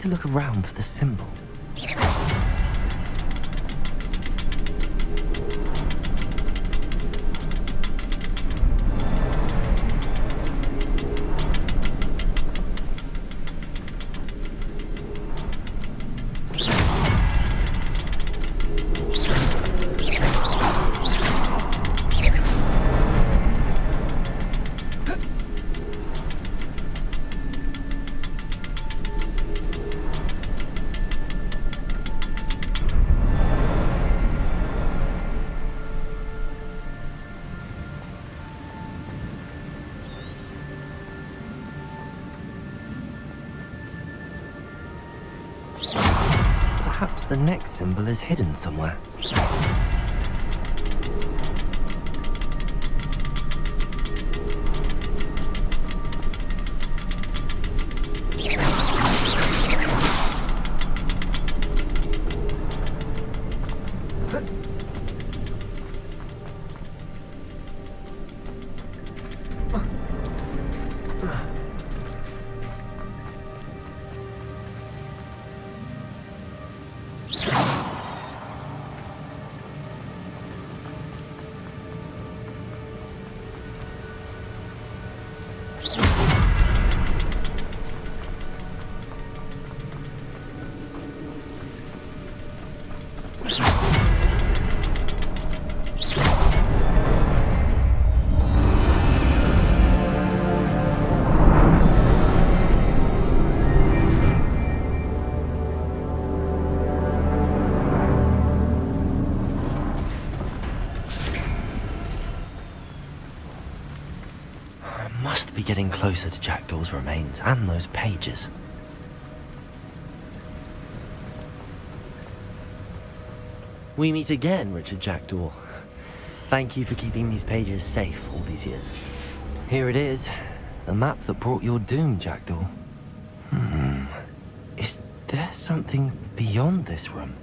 to look around for the symbol. Perhaps the next symbol is hidden somewhere. Must be getting closer to Jackdaw's remains and those pages. We meet again, Richard Jackdaw. Thank you for keeping these pages safe all these years. Here it is, the map that brought your doom, Jackdaw. Is there something beyond this room?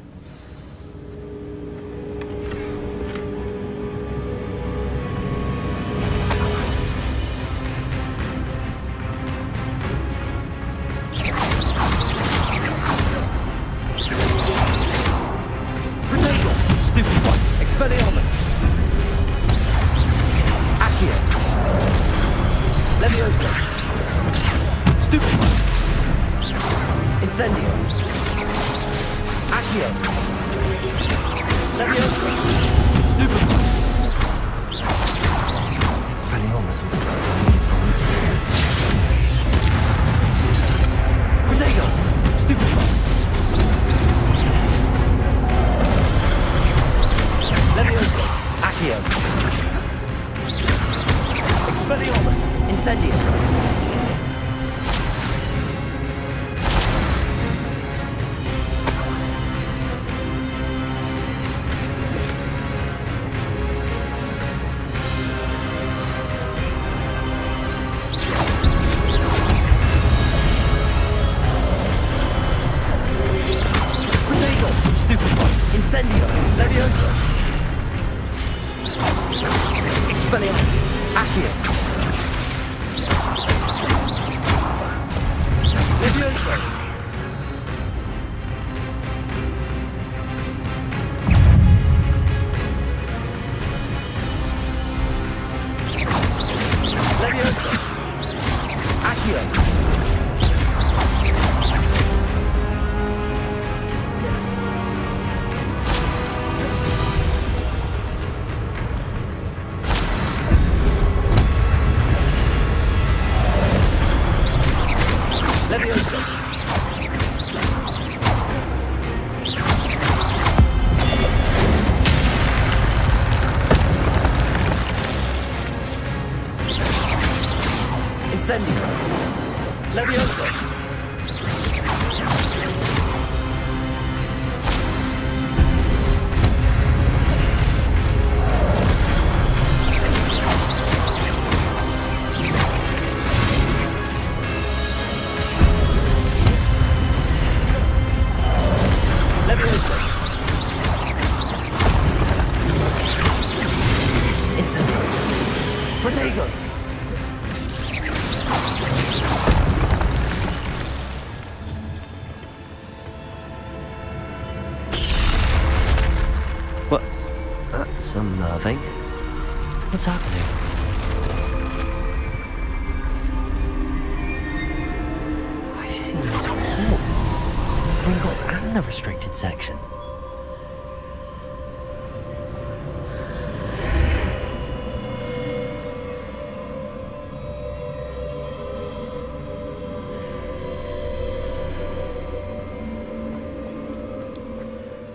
That's unnerving. What's happening? I've seen this before. Gringotts and the restricted section.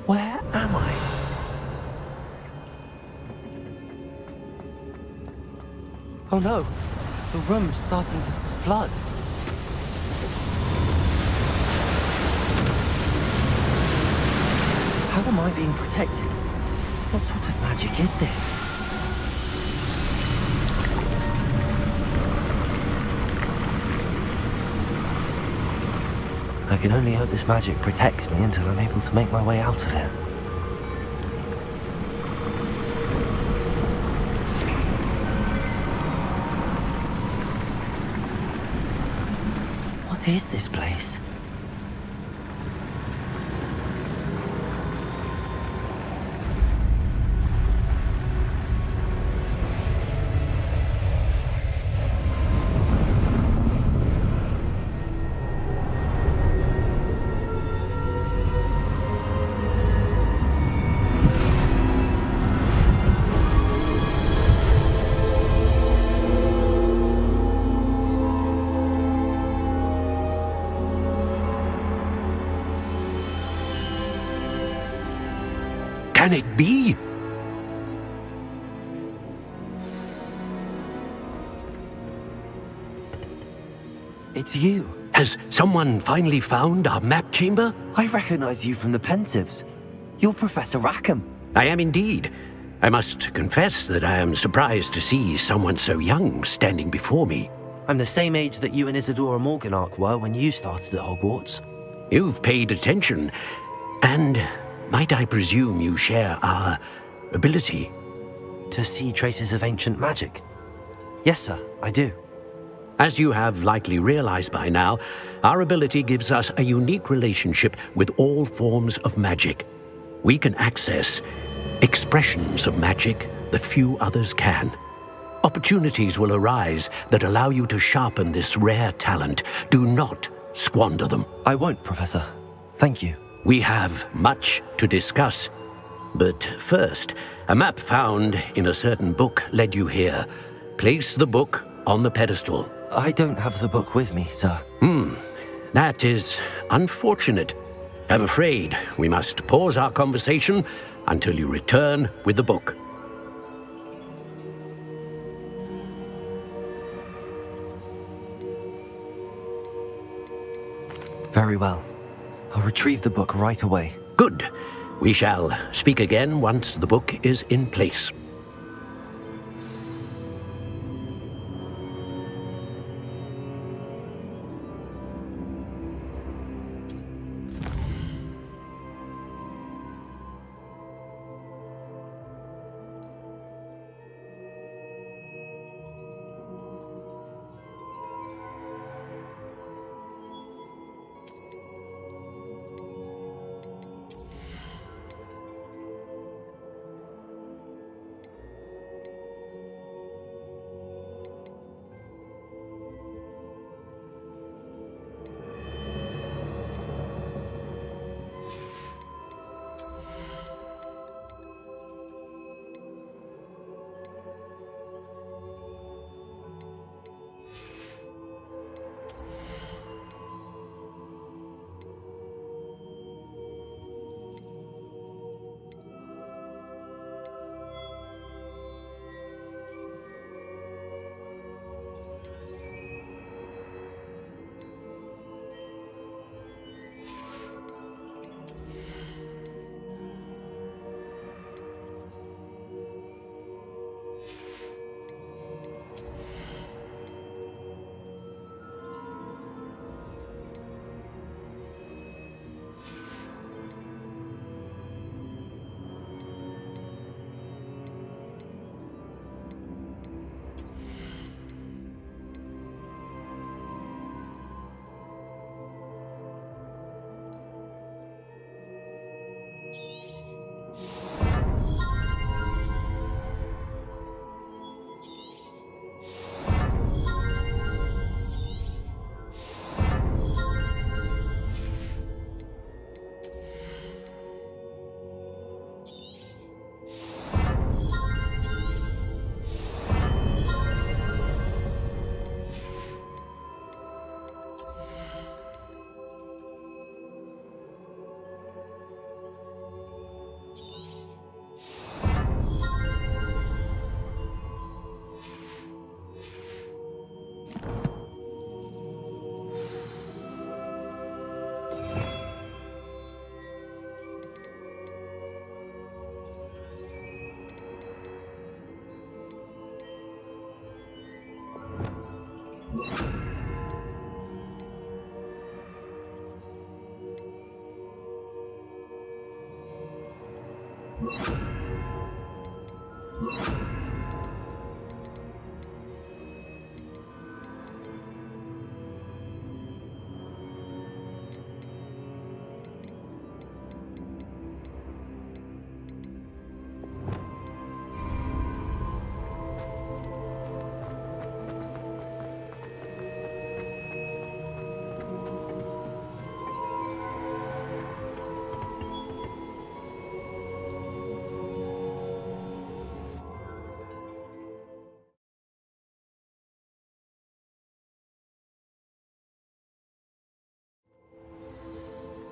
Where am I? Oh no, the room's starting to flood. How am I being protected? What sort of magic is this? I can only hope this magic protects me until I'm able to make my way out of here. What is this place? Can it be? It's you. Has someone finally found our map chamber? I recognize you from the Pensives. You're Professor Rackham. I am indeed. I must confess that I am surprised to see someone so young standing before me. I'm the same age that you and Isadora Morganach were when you started at Hogwarts. You've paid attention, and might I presume you share our ability? To see traces of ancient magic? Yes, sir, I do. As you have likely realized by now, our ability gives us a unique relationship with all forms of magic. We can access expressions of magic that few others can. Opportunities will arise that allow you to sharpen this rare talent. Do not squander them. I won't, Professor. Thank you. We have much to discuss. But first, a map found in a certain book led you here. Place the book on the pedestal. I don't have the book with me, sir. That is unfortunate. I'm afraid we must pause our conversation until you return with the book. Very well. I'll retrieve the book right away. Good. We shall speak again once the book is in place.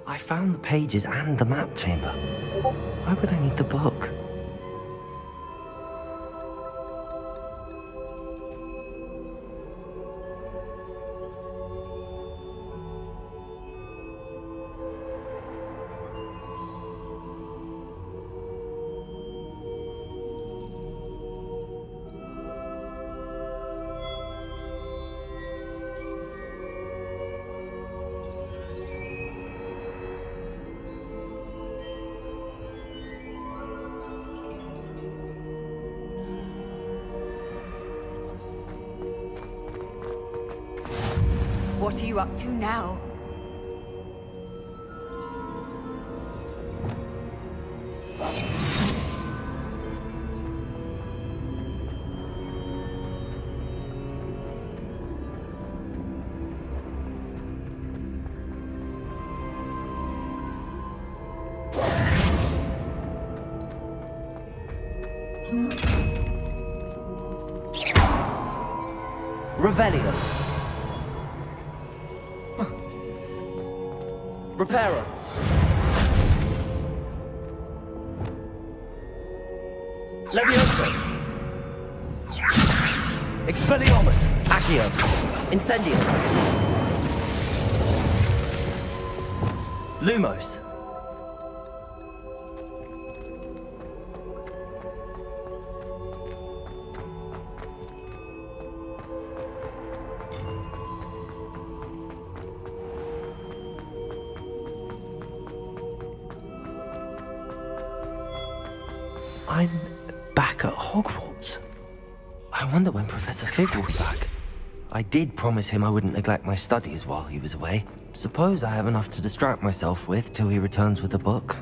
I found the pages and the map chamber. Why would I need the book? What are you up to now? Revelio. Reparo. Levioso. Expelliarmus. Accio. Incendio. Lumos. I'm back at Hogwarts. I wonder when Professor Fig will be back. I did promise him I wouldn't neglect my studies while he was away. Suppose I have enough to distract myself with till he returns with a book.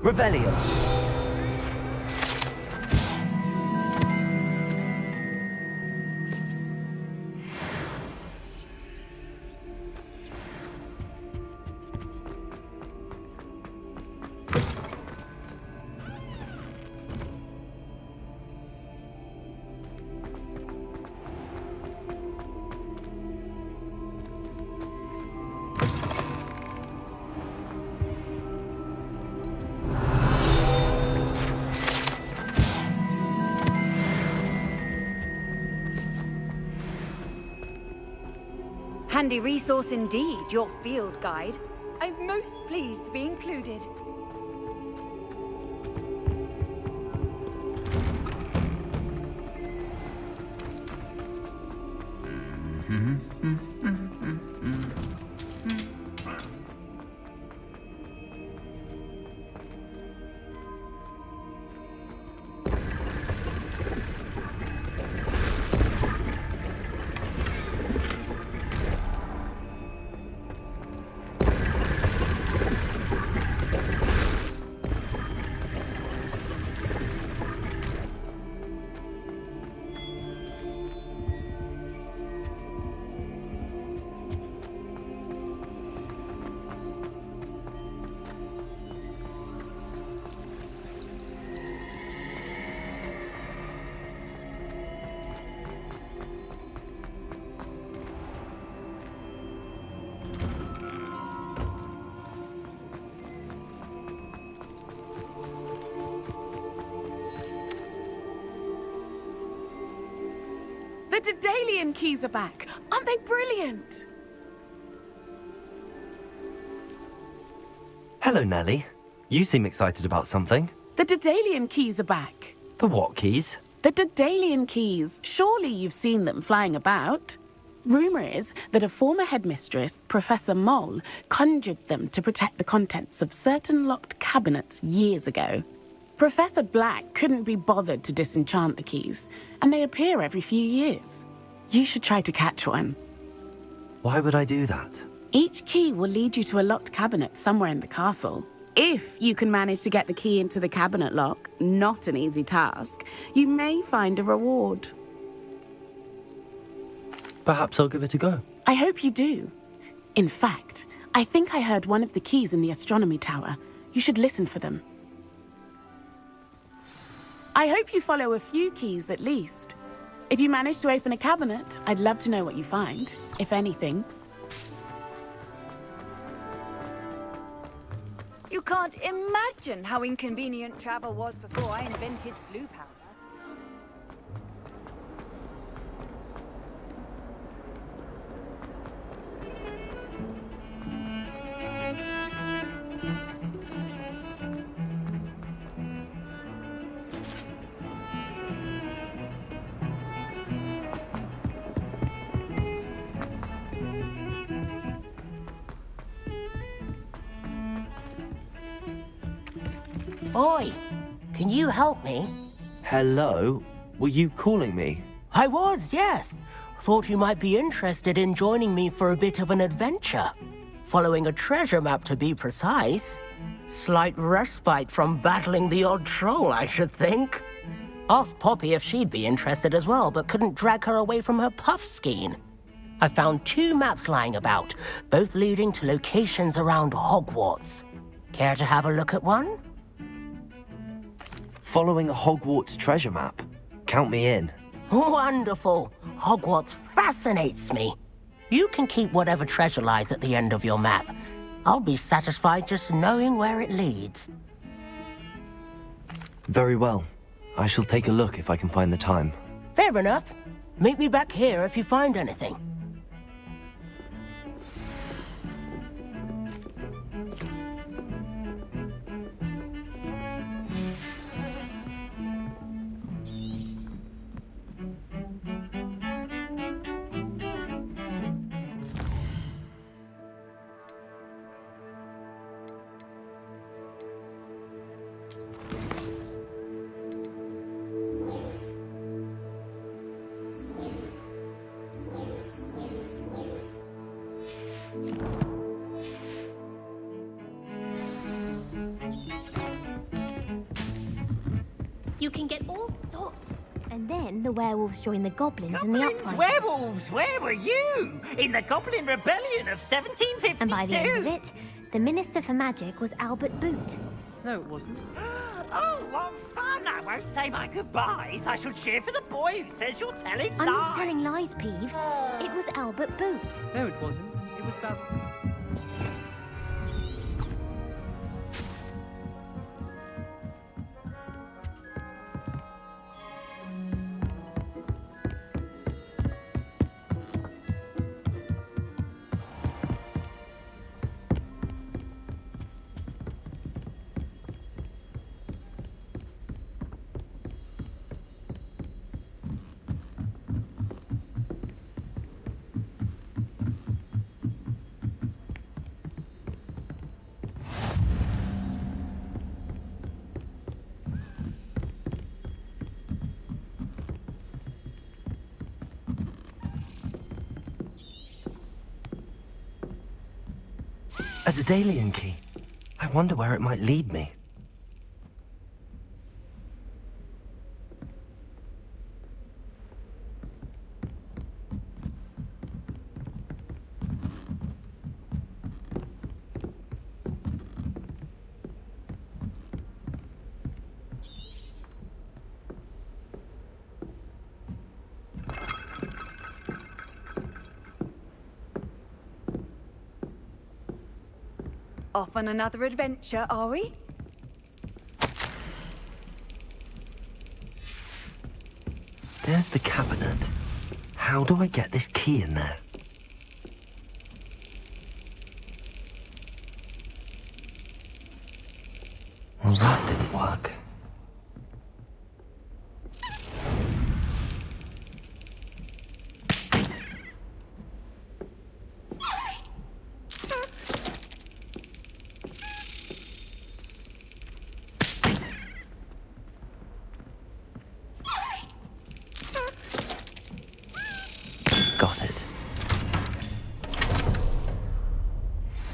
Revelio. Handy resource indeed, your field guide. I'm most pleased to be included. Daedalian keys are back. Aren't they brilliant? Hello, Nellie. You seem excited about something. The Daedalian keys are back. The what keys? The Daedalian keys. Surely you've seen them flying about. Rumour is that a former headmistress, Professor Moll, conjured them to protect the contents of certain locked cabinets years ago. Professor Black couldn't be bothered to disenchant the keys, and they appear every few years. You should try to catch one. Why would I do that? Each key will lead you to a locked cabinet somewhere in the castle. If you can manage to get the key into the cabinet lock, not an easy task, you may find a reward. Perhaps I'll give it a go. I hope you do. In fact, I think I heard one of the keys in the astronomy tower. You should listen for them. I hope you follow a few keys at least. If you manage to open a cabinet, I'd love to know what you find, if anything. You can't imagine how inconvenient travel was before I invented flu powder. Oi, can you help me? Hello? Were you calling me? I was, yes. Thought you might be interested in joining me for a bit of an adventure. Following a treasure map, to be precise. Slight respite from battling the odd troll, I should think. Asked Poppy if she'd be interested as well, but couldn't drag her away from her puff skein. I found 2 maps lying about, both leading to locations around Hogwarts. Care to have a look at one? Following a Hogwarts treasure map. Count me in. Wonderful. Hogwarts fascinates me. You can keep whatever treasure lies at the end of your map. I'll be satisfied just knowing where it leads. Very well. I shall take a look if I can find the time. Fair enough. Meet me back here if you find anything. You can get all sorts. And then the werewolves join the goblins in the uprising. Werewolves, where were you? In the Goblin Rebellion of 1752? And by the end of it, the Minister for Magic was Albert Boot. No, it wasn't. Oh, what fun! I won't say my goodbyes. I shall cheer for the boy who says you're telling lies. I'm not telling lies, Peeves. It was Albert Boot. No, it wasn't. It was Bab. A Daedalian key. I wonder where it might lead me. Off on another adventure, are we? There's the cabinet. How do I get this key in there? Well, that didn't work. Got it.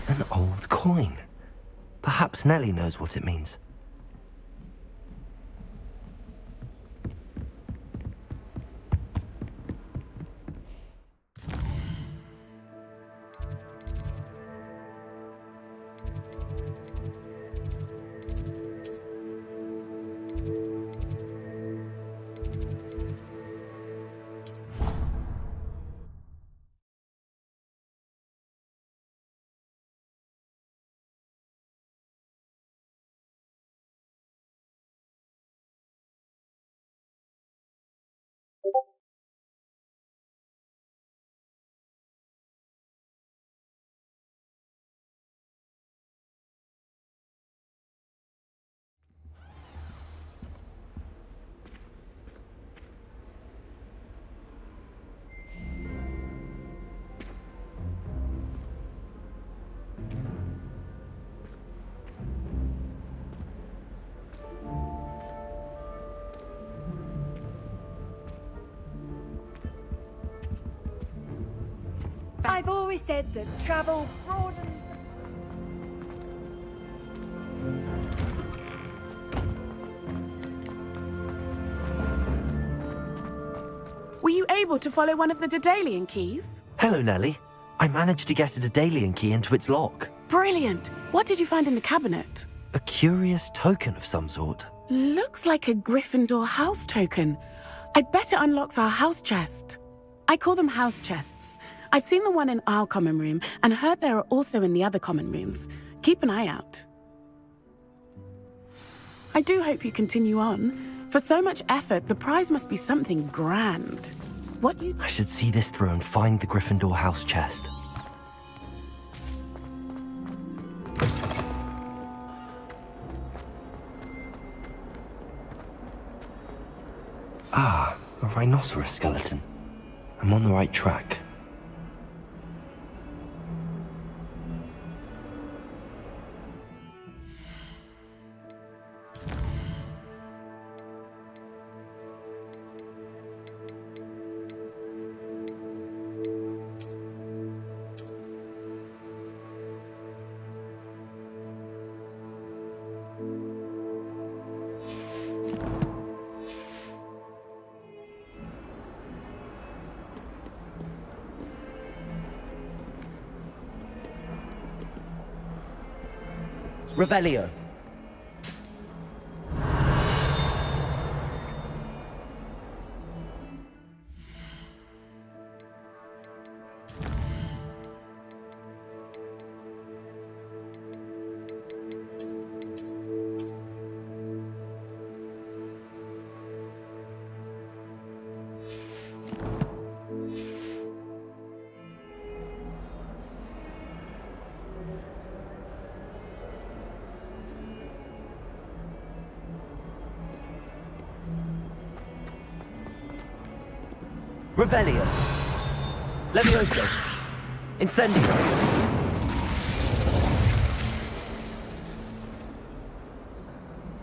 An old coin. Perhaps Nellie knows what it means. I've always said that travel broadens. Were you able to follow one of the Daedalian keys? Hello, Nellie. I managed to get a Daedalian key into its lock. Brilliant! What did you find in the cabinet? A curious token of some sort. Looks like a Gryffindor house token. I bet it unlocks our house chest. I call them house chests. I've seen the one in our common room and heard there are also in the other common rooms. Keep an eye out. I do hope you continue on. For so much effort, the prize must be something grand. What you... I should see this through and find the Gryffindor house chest. Ah, a rhinoceros skeleton. I'm on the right track. Revelio. Revelio. Levioso. Incendio.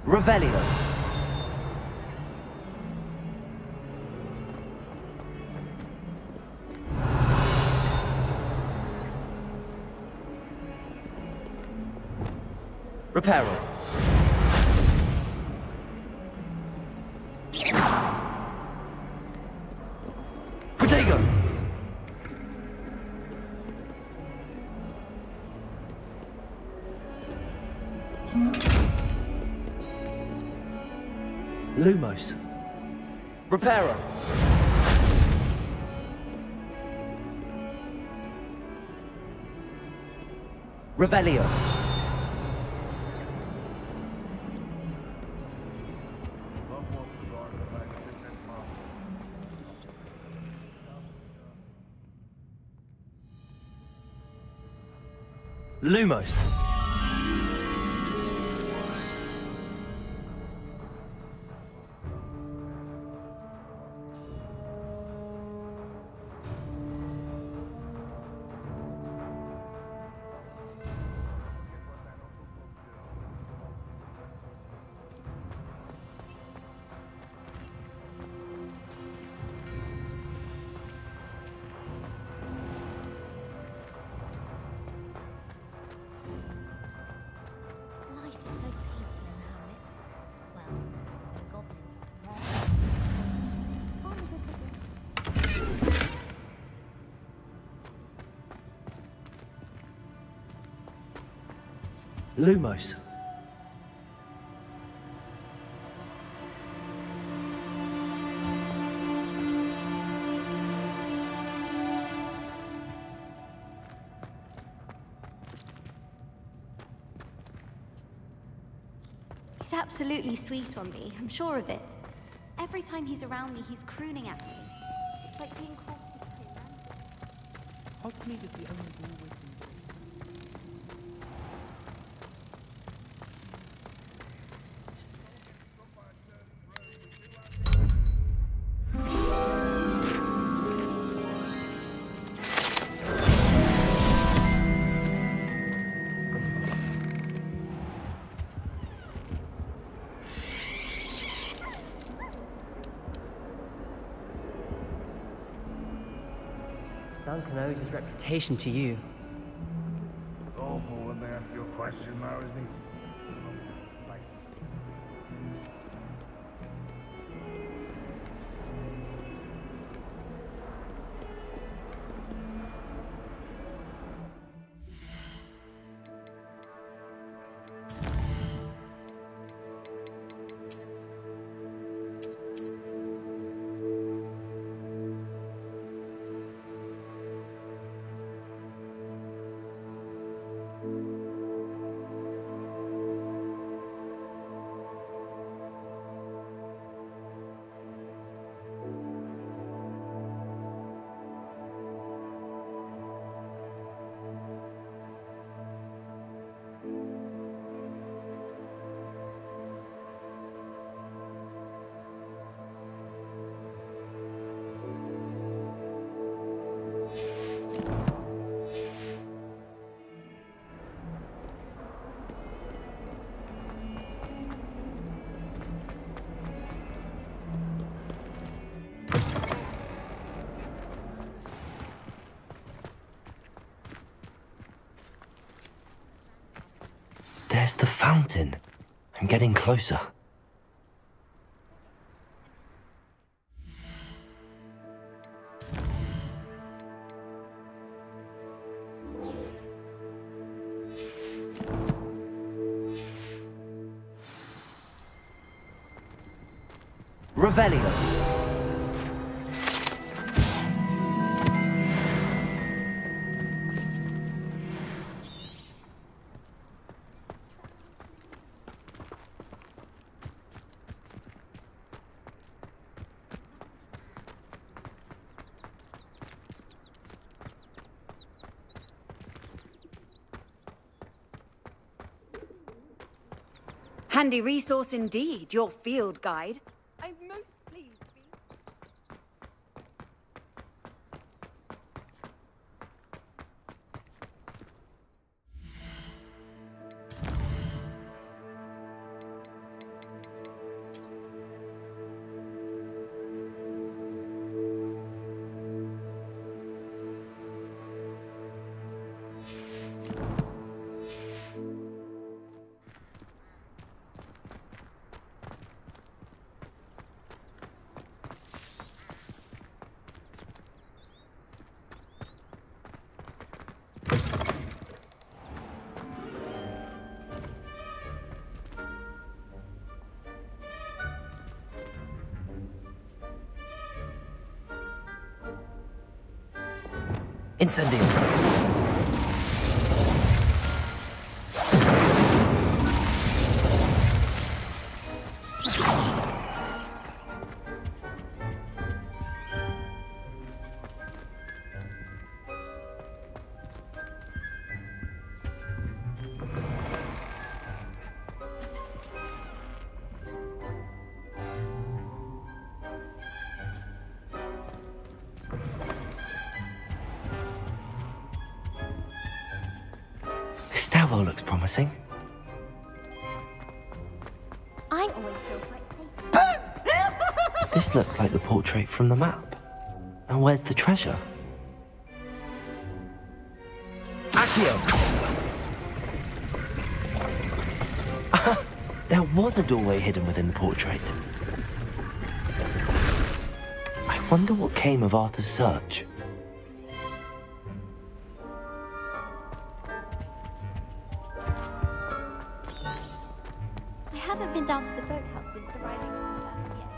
Revelio. Reparo. Protego. Lumos. Reparo. Revelio. Lumos. Life is so peaceful in Hamlet. Well, the goblin. Lumos. He's absolutely sweet on me, I'm sure of it. Every time he's around me, he's crooning at me. It's like being called between random. Hogsmeade is the only rule with him. Duncan owes his reputation to you. Awful when they ask you a question now, isn't he? There's the fountain. I'm getting closer. Revelio. Handy resource indeed, your field guide. I'm most pleased to be... Incendio. stairwell looks promising. I always feel quite safe. This looks like the portrait from the map. And where's the treasure? Accio! There was a doorway hidden within the portrait. I wonder what came of Arthur's search. I haven't been down to the boathouse since arriving on the first yet.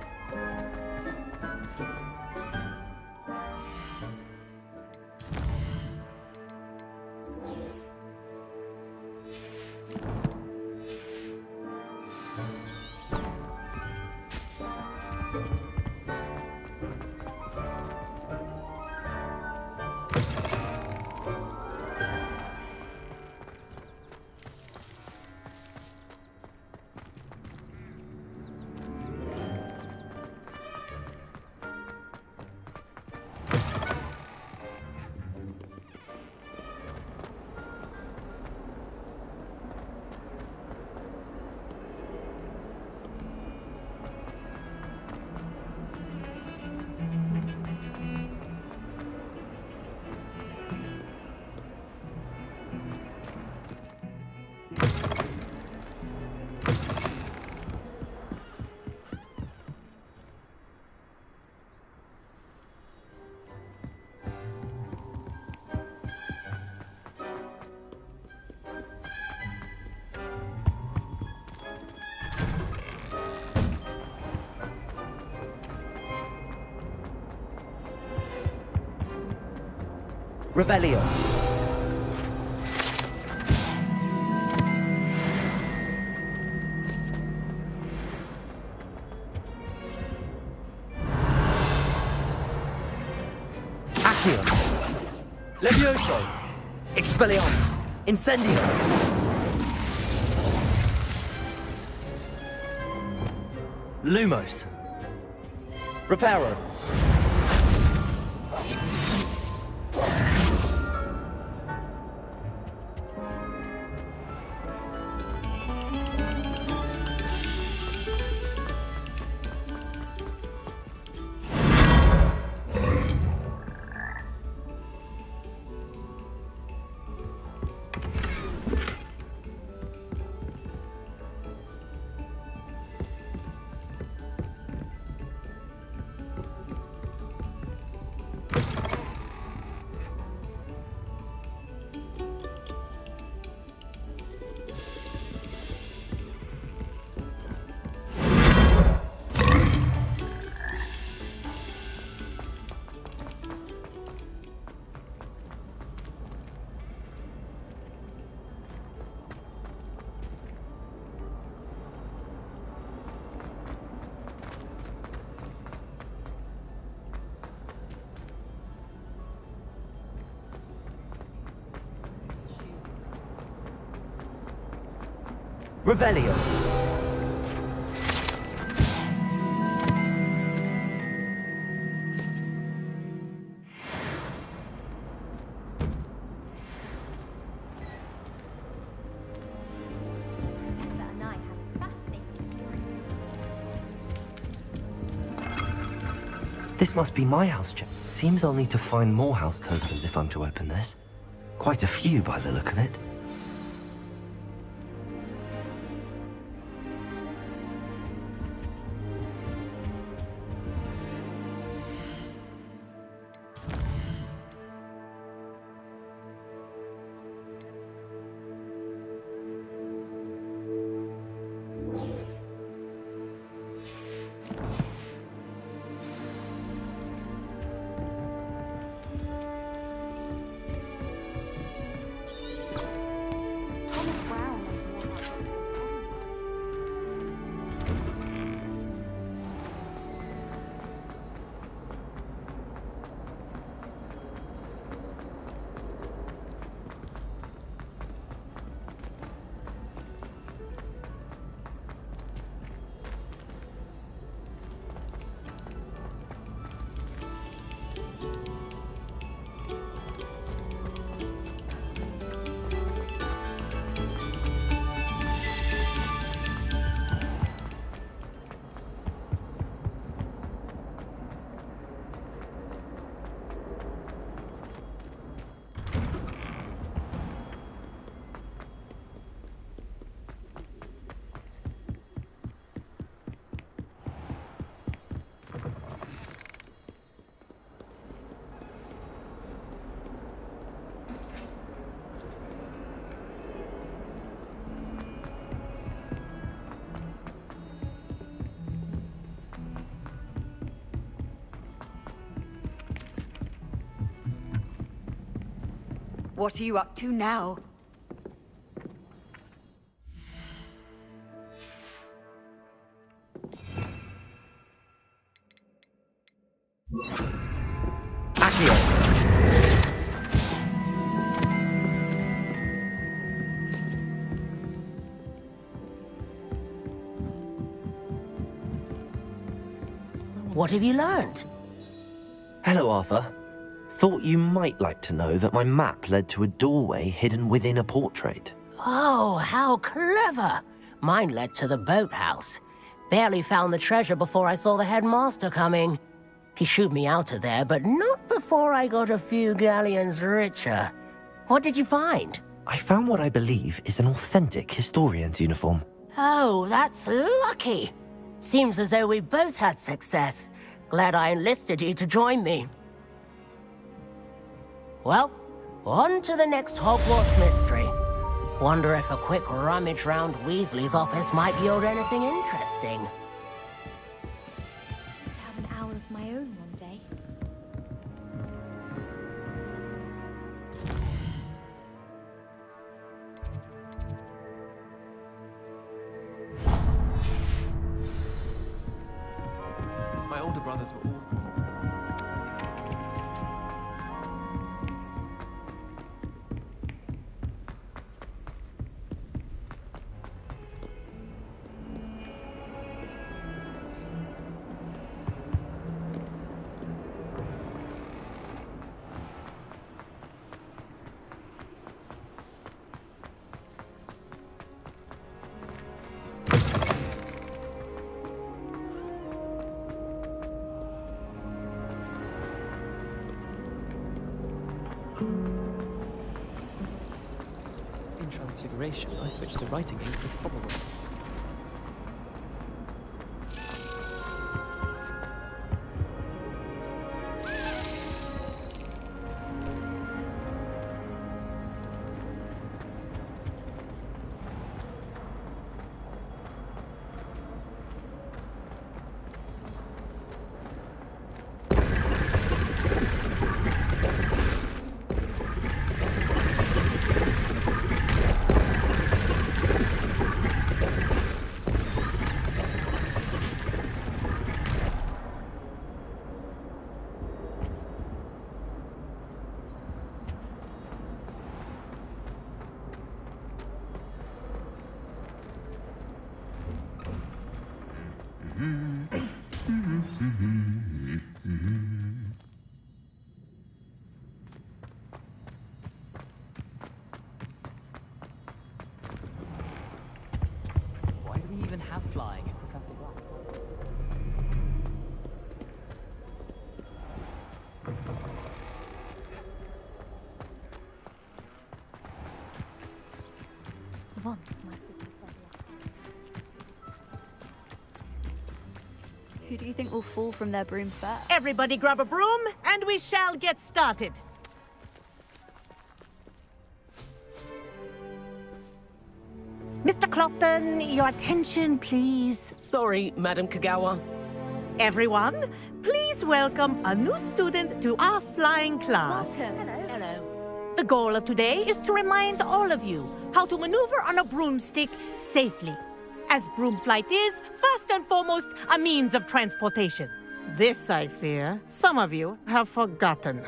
Revelio. Accio. Levioso. Expelliarmus. Incendio. Lumos. Reparo. Revelio. Ember and I have fascinating stories. This must be my house check. Seems I'll need to find more house tokens if I'm to open this. Quite a few by the look of it. What are you up to now? What have you learned? Hello, Arthur. Thought you might like to know that my map led to a doorway hidden within a portrait. Oh, how clever! Mine led to the boathouse. Barely found the treasure before I saw the headmaster coming. He shooed me out of there, but not before I got a few galleons richer. What did you find? I found what I believe is an authentic historian's uniform. Oh, that's lucky. Seems as though we both had success. Glad I enlisted you to join me. Well, on to the next Hogwarts mystery. Wonder if a quick rummage round Weasley's office might yield anything interesting. Have an hour of my own one day. My older brothers were all... In Transfiguration, I switched to writing ink with probable. Why do we even have flying in Professor Black? Come on, who do you think will fall from their broom first? Everybody grab a broom, and we shall get started. Mr. Clopton, your attention, please. Sorry, Madam Kagawa. Everyone, please welcome a new student to our flying class. Welcome. Hello. The goal of today is to remind all of you how to maneuver on a broomstick safely, as broom flight is, first and foremost, a means of transportation. This, I fear, some of you have forgotten.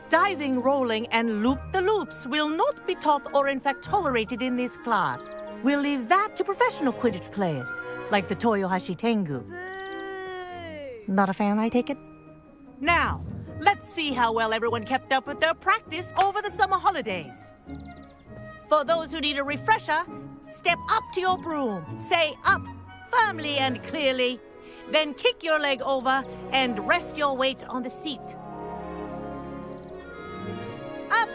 Diving, rolling, and loop-the-loops will not be taught or in fact tolerated in this class. We'll leave that to professional Quidditch players, like the Toyohashi Tengu. Not a fan, I take it? Now, let's see how well everyone kept up with their practice over the summer holidays. For those who need a refresher, step up to your broom, say up firmly and clearly, then kick your leg over and rest your weight on the seat. Up!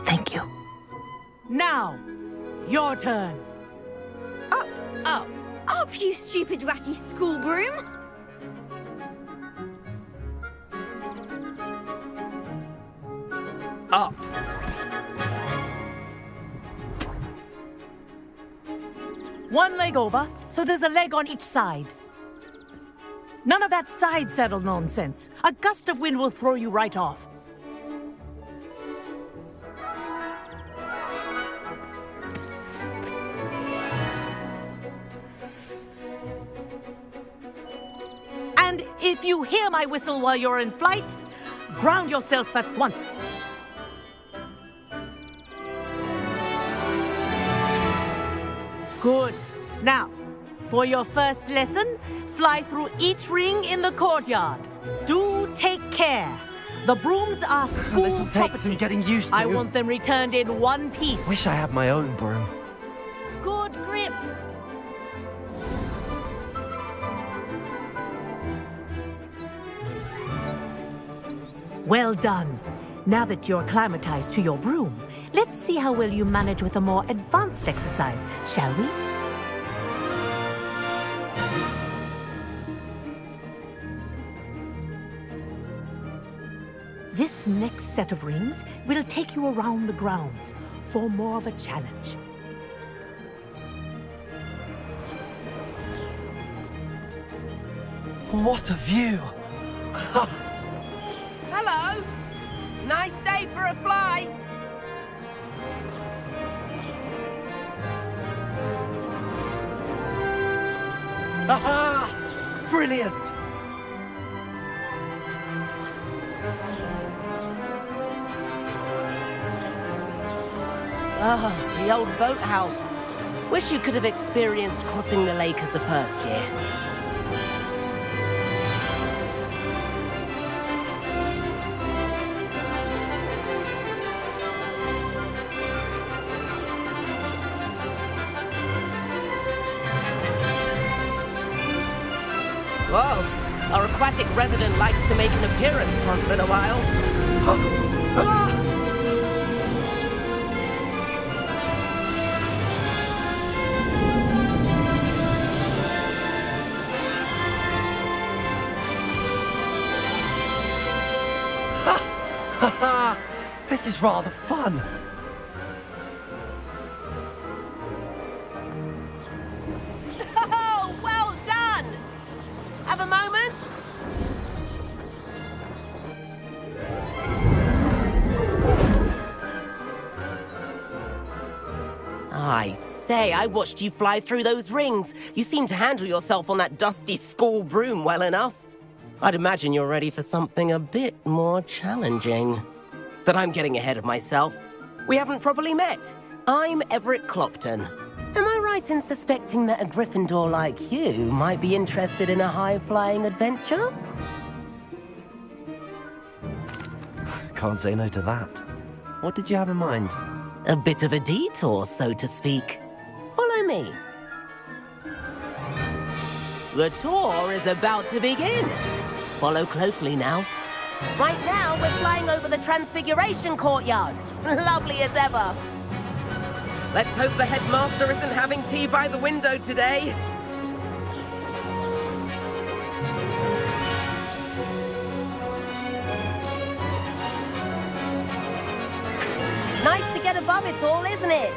Thank you. Now, your turn. Up! Up! Up, you stupid ratty school broom! Up! One leg over, so there's a leg on each side. None of that side saddle nonsense. A gust of wind will throw you right off. And if you hear my whistle while you're in flight, ground yourself at once. Good. Now, for your first lesson, fly through each ring in the courtyard. Do take care. The brooms are school This'll take property. some getting used to. I want them returned in one piece. Wish I had my own broom. Good grip. Well done. Now that you're acclimatized to your broom, let's see how well you manage with a more advanced exercise, shall we? This next set of rings will take you around the grounds for more of a challenge. What a view! Hello! Nice day for a flight! Aha! Brilliant! Ah, the old boathouse. Wish you could have experienced crossing the lake as a first year. Whoa, our aquatic resident likes to make an appearance once in a while. This is rather fun. Oh, well done! Have a moment? I say, I watched you fly through those rings. You seem to handle yourself on that dusty school broom well enough. I'd imagine you're ready for something a bit more challenging. But I'm getting ahead of myself. We haven't properly met. I'm Everett Clopton. Am I right in suspecting that a Gryffindor like you might be interested in a high-flying adventure? Can't say no to that. What did you have in mind? A bit of a detour, so to speak. Follow me. The tour is about to begin. Follow closely now. Right now, we're flying over the Transfiguration Courtyard. Lovely as ever. Let's hope the headmaster isn't having tea by the window today. Nice to get above it all, isn't it?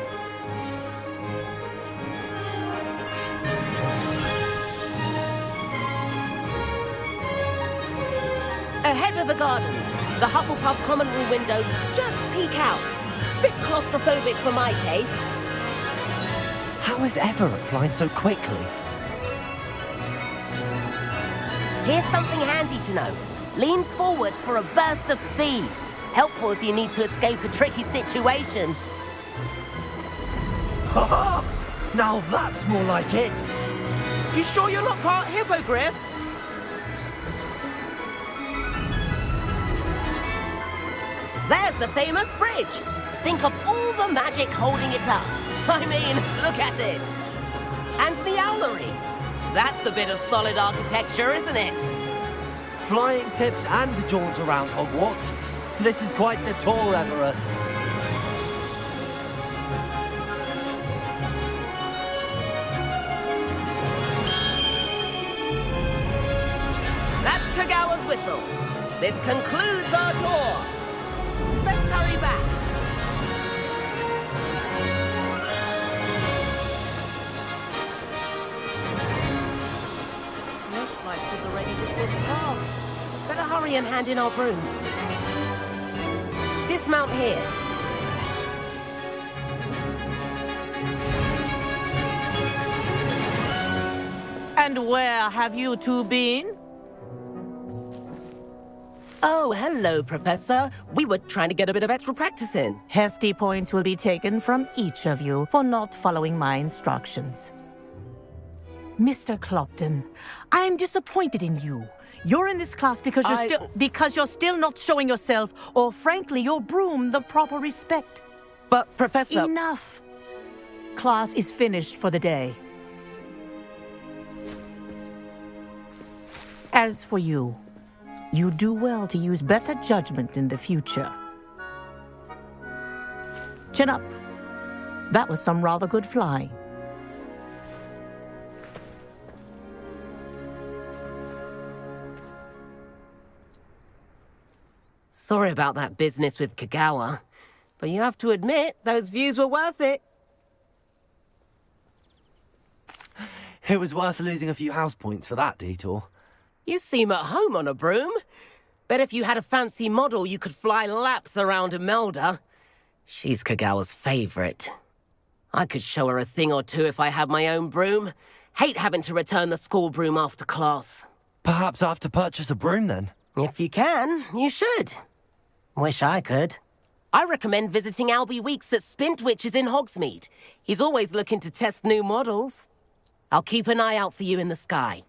Ahead of the gardens, the Hufflepuff common room windows just peek out. Bit claustrophobic for my taste. How is Everett flying so quickly? Here's something handy to know. Lean forward for a burst of speed. Helpful if you need to escape a tricky situation. Ha! Now that's more like it. You sure you're not part hippogriff? There's the famous bridge. Think of all the magic holding it up. I mean, look at it. And Meowlery. That's a bit of solid architecture, isn't it? Flying tips and a jaunt around Hogwarts. This is quite the tour, Everett. That's Kagawa's whistle. This concludes our tour. Let's hurry back. Looks like she's already hurry and hand in our brooms. Dismount here. And where have you two been? Oh, hello, Professor. We were trying to get a bit of extra practice in. Hefty points will be taken from each of you for not following my instructions. Mr. Clopton, I'm disappointed in you. You're in this class because you're still not showing yourself, or frankly, your broom, the proper respect. But, Professor... Enough! Class is finished for the day. As for you, you do well to use better judgment in the future. Chin up. That was some rather good flying. Sorry about that business with Kagawa, but you have to admit, those views were worth it. It was worth losing a few house points for that detour. You seem at home on a broom. Bet if you had a fancy model, you could fly laps around Imelda. She's Kagawa's favorite. I could show her a thing or two if I had my own broom. Hate having to return the school broom after class. Perhaps I have to purchase a broom then? If you can, you should. Wish I could. I recommend visiting Albie Weeks at Spintwitches in Hogsmeade. He's always looking to test new models. I'll keep an eye out for you in the sky.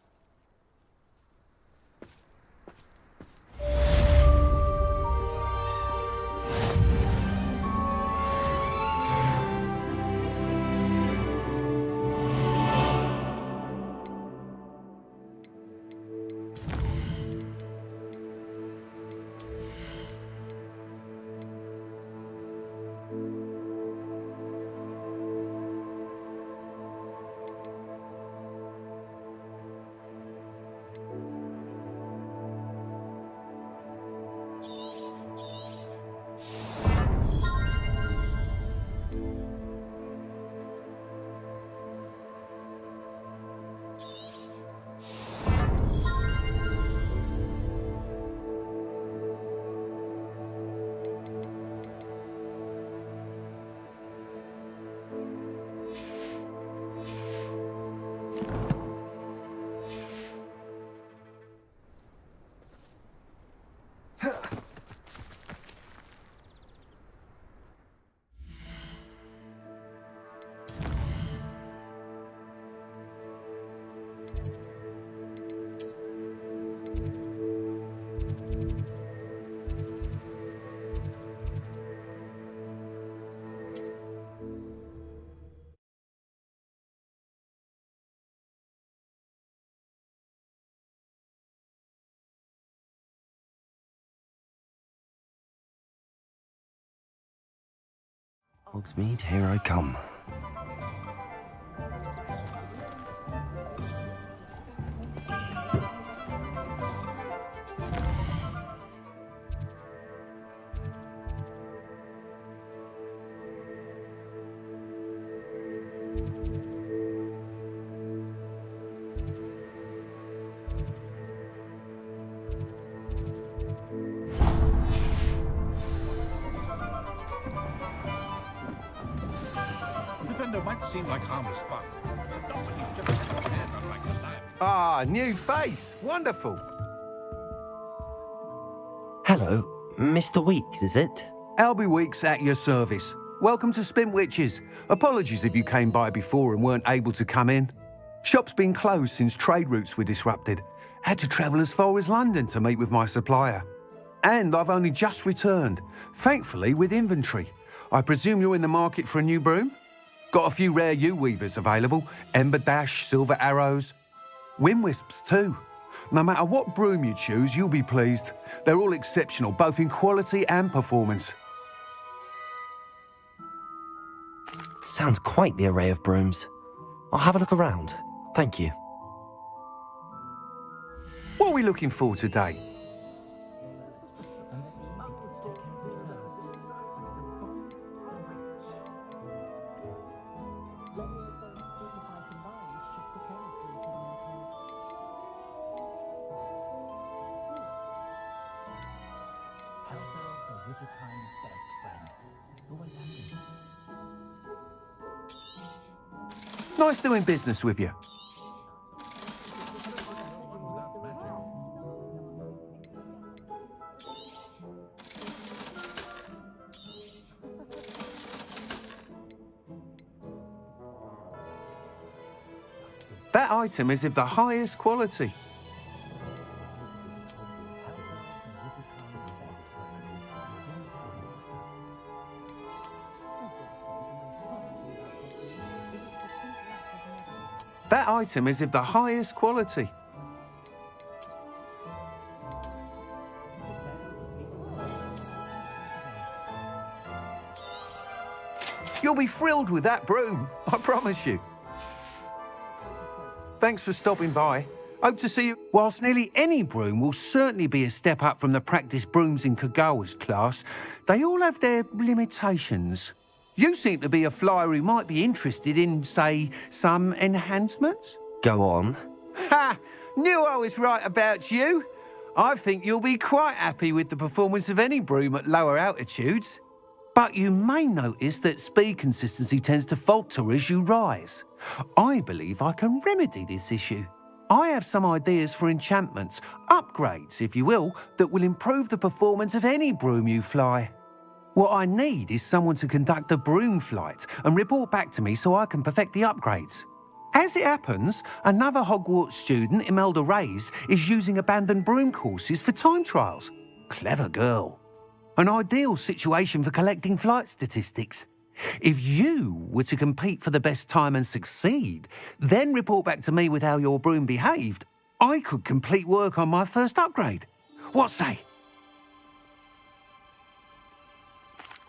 Hogsmeade, here I come. Might seem like harmless fun. Not when you just have a hand on like a lion. Ah, new face. Wonderful. Hello, Mr. Weeks, is it? Albie Weeks at your service. Welcome to Spintwitches. Apologies if you came by before and weren't able to come in. Shop's been closed since trade routes were disrupted. Had to travel as far as London to meet with my supplier. And I've only just returned, thankfully with inventory. I presume you're in the market for a new broom? Got a few rare U-weavers available, Ember Dash, Silver Arrows, Wind Wisps too. No matter what broom you choose, you'll be pleased. They're all exceptional, both in quality and performance. Sounds quite the array of brooms. I'll have a look around. Thank you. What are we looking for today? Nice doing business with you. That item is of the highest quality. That item is of the highest quality. You'll be thrilled with that broom, I promise you. Thanks for stopping by. Hope to see you. Whilst nearly any broom will certainly be a step up from the practice brooms in Kagawa's class, they all have their limitations. You seem to be a flyer who might be interested in, say, some enhancements? Go on. Ha! Knew I was right about you. I think you'll be quite happy with the performance of any broom at lower altitudes. But you may notice that speed consistency tends to falter as you rise. I believe I can remedy this issue. I have some ideas for enchantments, upgrades, if you will, that will improve the performance of any broom you fly. What I need is someone to conduct a broom flight and report back to me so I can perfect the upgrades. As it happens, another Hogwarts student, Imelda Reyes, is using abandoned broom courses for time trials. Clever girl. An ideal situation for collecting flight statistics. If you were to compete for the best time and succeed, then report back to me with how your broom behaved, I could complete work on my first upgrade. What say?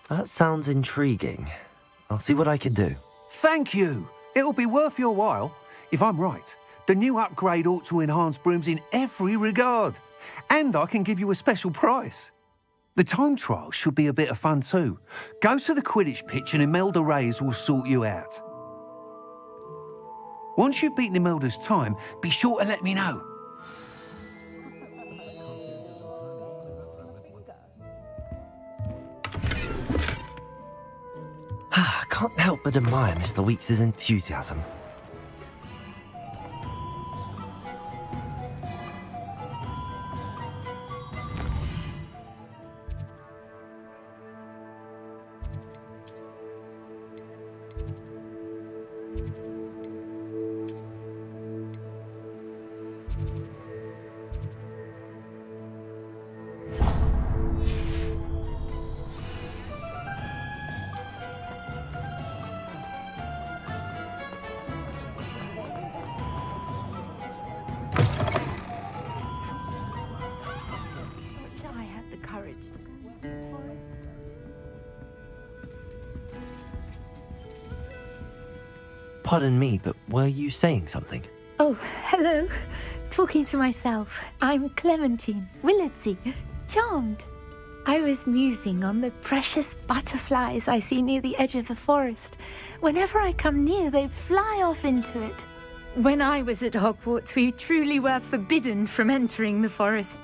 That sounds intriguing. I'll see what I can do. Thank you. It'll be worth your while. If I'm right, the new upgrade ought to enhance brooms in every regard. And I can give you a special price. The time trial should be a bit of fun too. Go to the Quidditch pitch and Imelda Reyes will sort you out. Once you've beaten Imelda's time, be sure to let me know. I can't help but admire Mr. Weeks' enthusiasm. Pardon me, but were you saying something? Oh, hello. Talking to myself. I'm Clementine Willardsey. Charmed. I was musing on the precious butterflies I see near the edge of the forest. Whenever I come near, they fly off into it. When I was at Hogwarts, we truly were forbidden from entering the forest.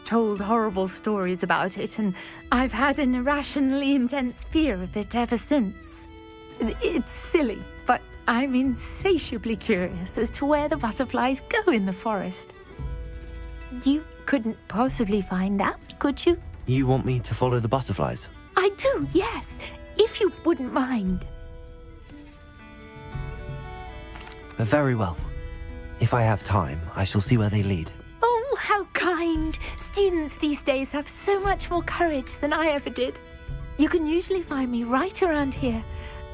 Told horrible stories about it, and I've had an irrationally intense fear of it ever since. It's silly, but I'm insatiably curious as to where the butterflies go in the forest. You couldn't possibly find out, could you? You want me to follow the butterflies? I do, yes, if you wouldn't mind. Very well. If I have time, I shall see where they lead. Oh, how kind. Students these days have so much more courage than I ever did. You can usually find me right around here.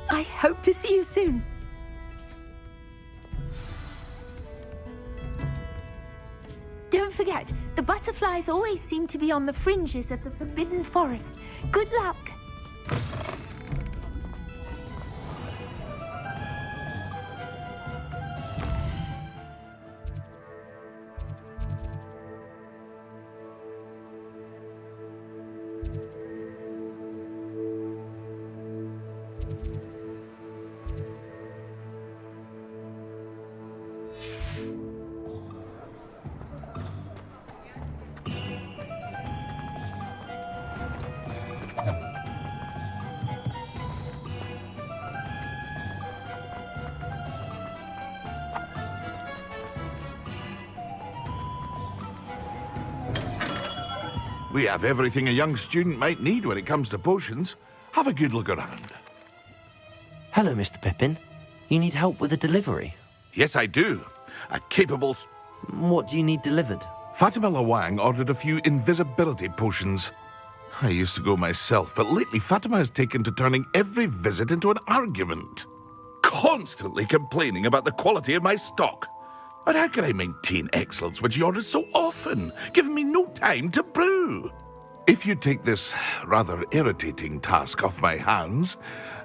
I hope to see you soon. Don't forget, the butterflies always seem to be on the fringes of the Forbidden Forest. Good luck. We have everything a young student might need when it comes to potions. Have a good look around. Hello, Mr. Pippin. You need help with a delivery? Yes, I do. A capable... What do you need delivered? Fatima Lawang ordered a few invisibility potions. I used to go myself, but lately Fatima has taken to turning every visit into an argument. Constantly complaining about the quality of my stock. But how can I maintain excellence when she orders so often, giving me no time to brew? If you take this rather irritating task off my hands,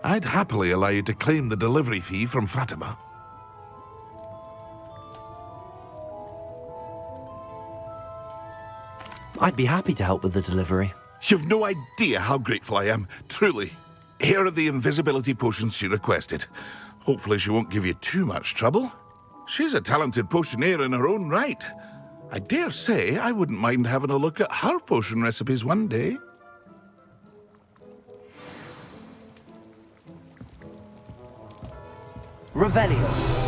I'd happily allow you to claim the delivery fee from Fatima. I'd be happy to help with the delivery. You've no idea how grateful I am, truly. Here are the invisibility potions she requested. Hopefully she won't give you too much trouble. She's a talented potioneer in her own right. I dare say I wouldn't mind having a look at her potion recipes one day. Revelio.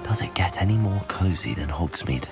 Does it get any more cozy than Hogsmeade?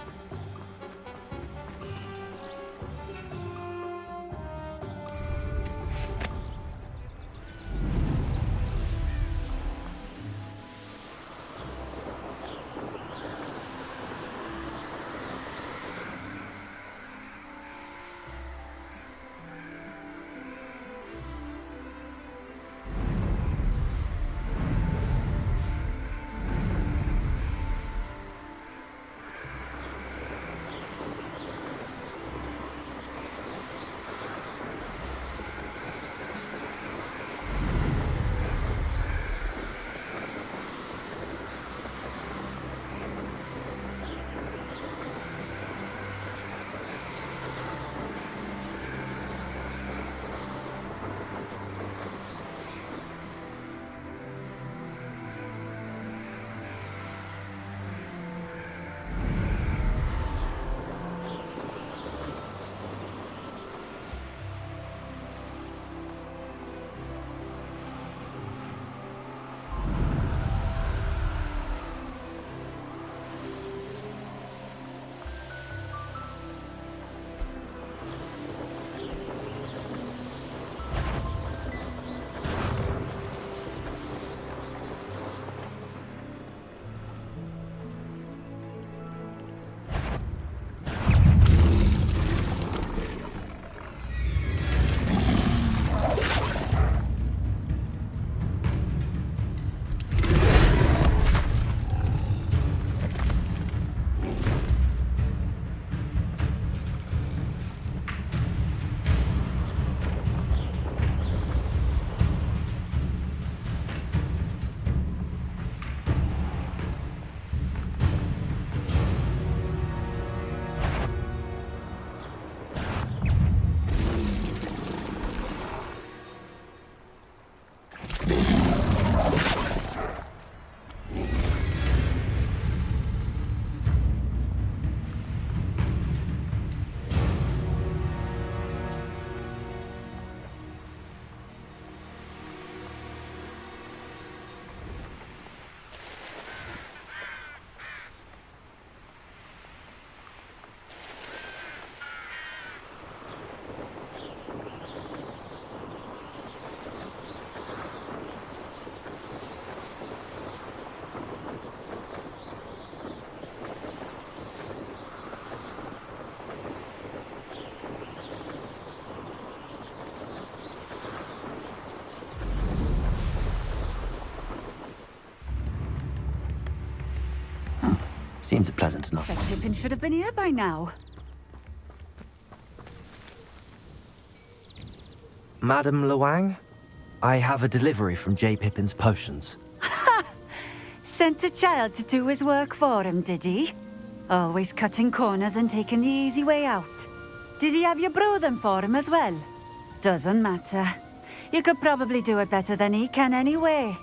Seems pleasant enough. Bet Pippin should have been here by now. Madam Lawang, I have a delivery from J. Pippin's Potions. Sent a child to do his work for him, did he? Always cutting corners and taking the easy way out. Did he have you brew them for him as well? Doesn't matter. You could probably do it better than he can anyway.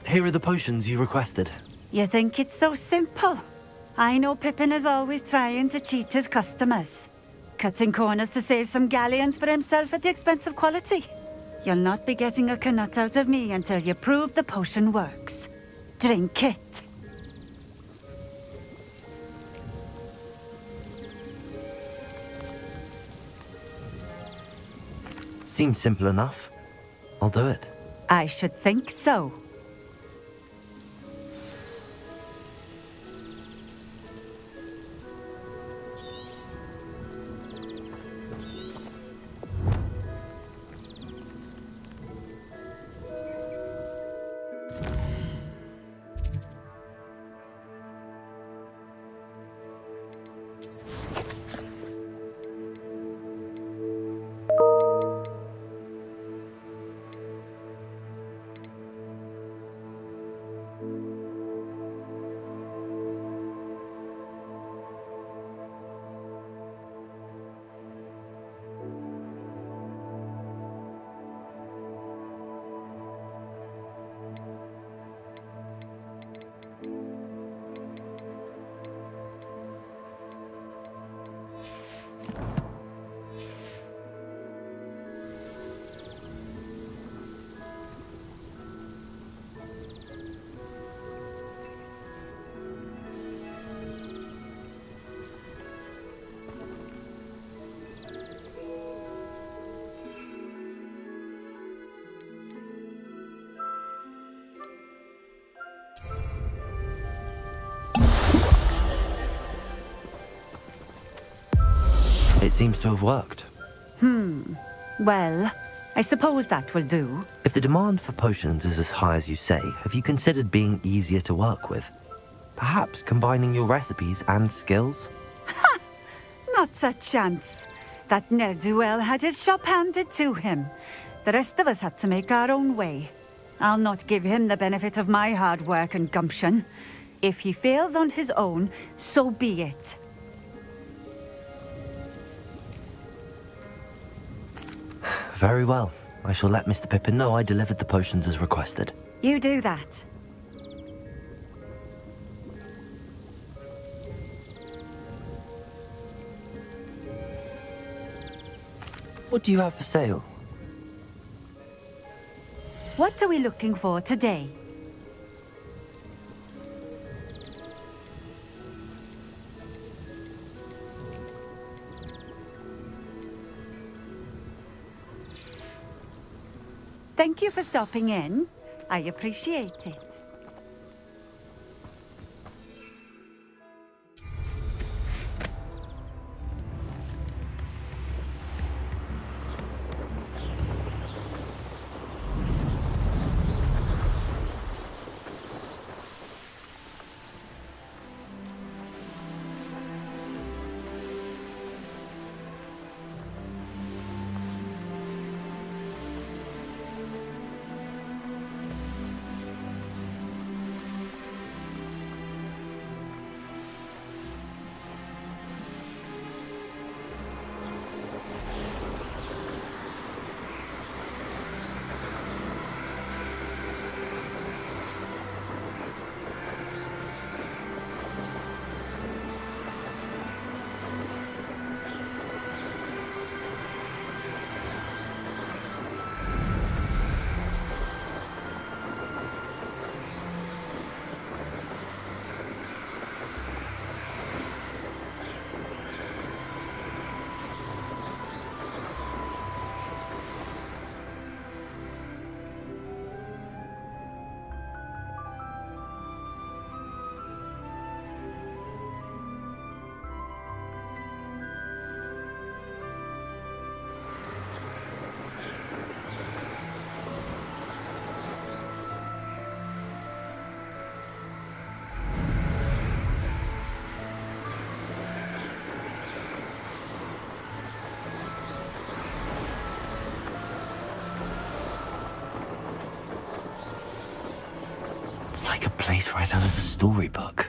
Here are the potions you requested. You think it's so simple? I know Pippin is always trying to cheat his customers, cutting corners to save some galleons for himself at the expense of quality. You'll not be getting a canut out of me until you prove the potion works. Drink it. Seems simple enough. I'll do it. I should think so. It seems to have worked. Well, I suppose that will do. If the demand for potions is as high as you say, have you considered being easier to work with? Perhaps combining your recipes and skills? Not a chance. That ne'er-do-well had his shop handed to him. The rest of us had to make our own way. I'll not give him the benefit of my hard work and gumption. If he fails on his own, so be it. Very well. I shall let Mr. Pippin know I delivered the potions as requested. You do that. What do you have for sale? What are we looking for today? Thank you for stopping in. I appreciate it. It's like a place right out of a storybook.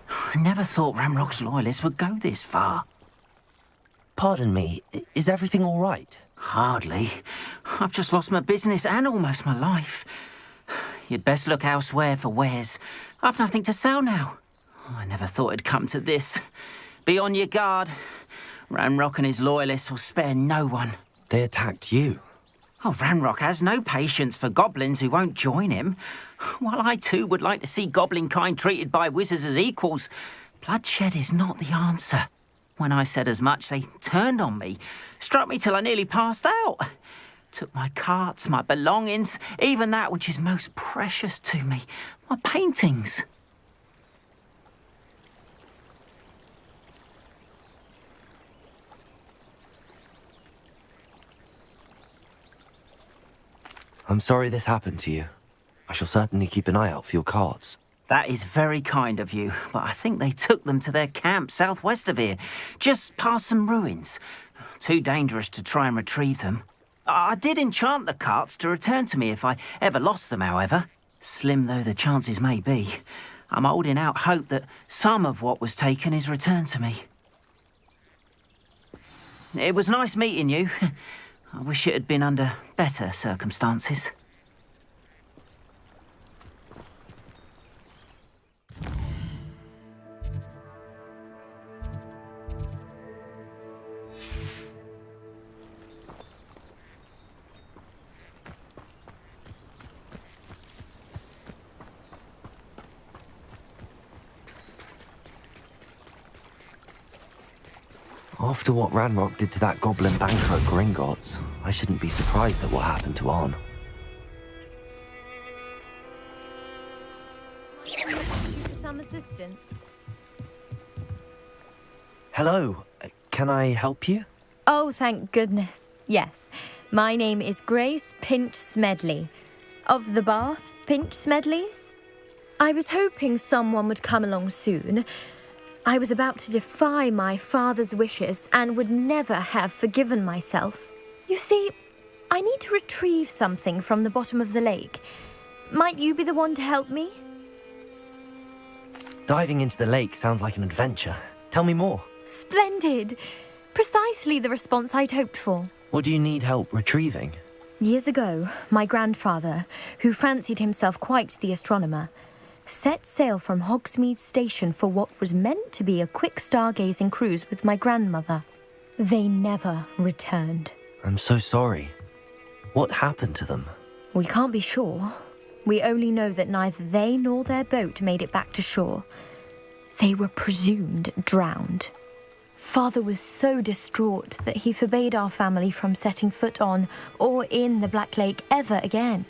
I never thought Ramrock's loyalists would go this far. Pardon me, is everything all right? Hardly. I've just lost my business and almost my life. You'd best look elsewhere for wares. I've nothing to sell now. I never thought it'd come to this. Be on your guard. Ranrock and his loyalists will spare no one. They attacked you? Oh, Ranrock has no patience for goblins who won't join him. While I too would like to see goblin kind treated by wizards as equals, bloodshed is not the answer. When I said as much, they turned on me, struck me till I nearly passed out. Took my carts, my belongings, even that which is most precious to me, my paintings. I'm sorry this happened to you. I shall certainly keep an eye out for your carts. That is very kind of you, but I think they took them to their camp southwest of here, just past some ruins. Too dangerous to try and retrieve them. I did enchant the carts to return to me if I ever lost them, however. Slim though the chances may be, I'm holding out hope that some of what was taken is returned to me. It was nice meeting you. I wish it had been under better circumstances. After what Ranrock did to that goblin banker at Gringotts, I shouldn't be surprised at what happened to Arn. Some assistance. Hello, can I help you? Oh, thank goodness. Yes. My name is Grace Pinch Smedley. Of the Bath Pinch Smedleys? I was hoping someone would come along soon. I was about to defy my father's wishes and would never have forgiven myself. You see, I need to retrieve something from the bottom of the lake. Might you be the one to help me? Diving into the lake sounds like an adventure. Tell me more. Splendid! Precisely the response I'd hoped for. What do you need help retrieving? Years ago, my grandfather, who fancied himself quite the astronomer, set sail from Hogsmeade Station for what was meant to be a quick stargazing cruise with my grandmother. They never returned. I'm so sorry. What happened to them? We can't be sure. We only know that neither they nor their boat made it back to shore. They were presumed drowned. Father was so distraught that he forbade our family from setting foot on or in the Black Lake ever again.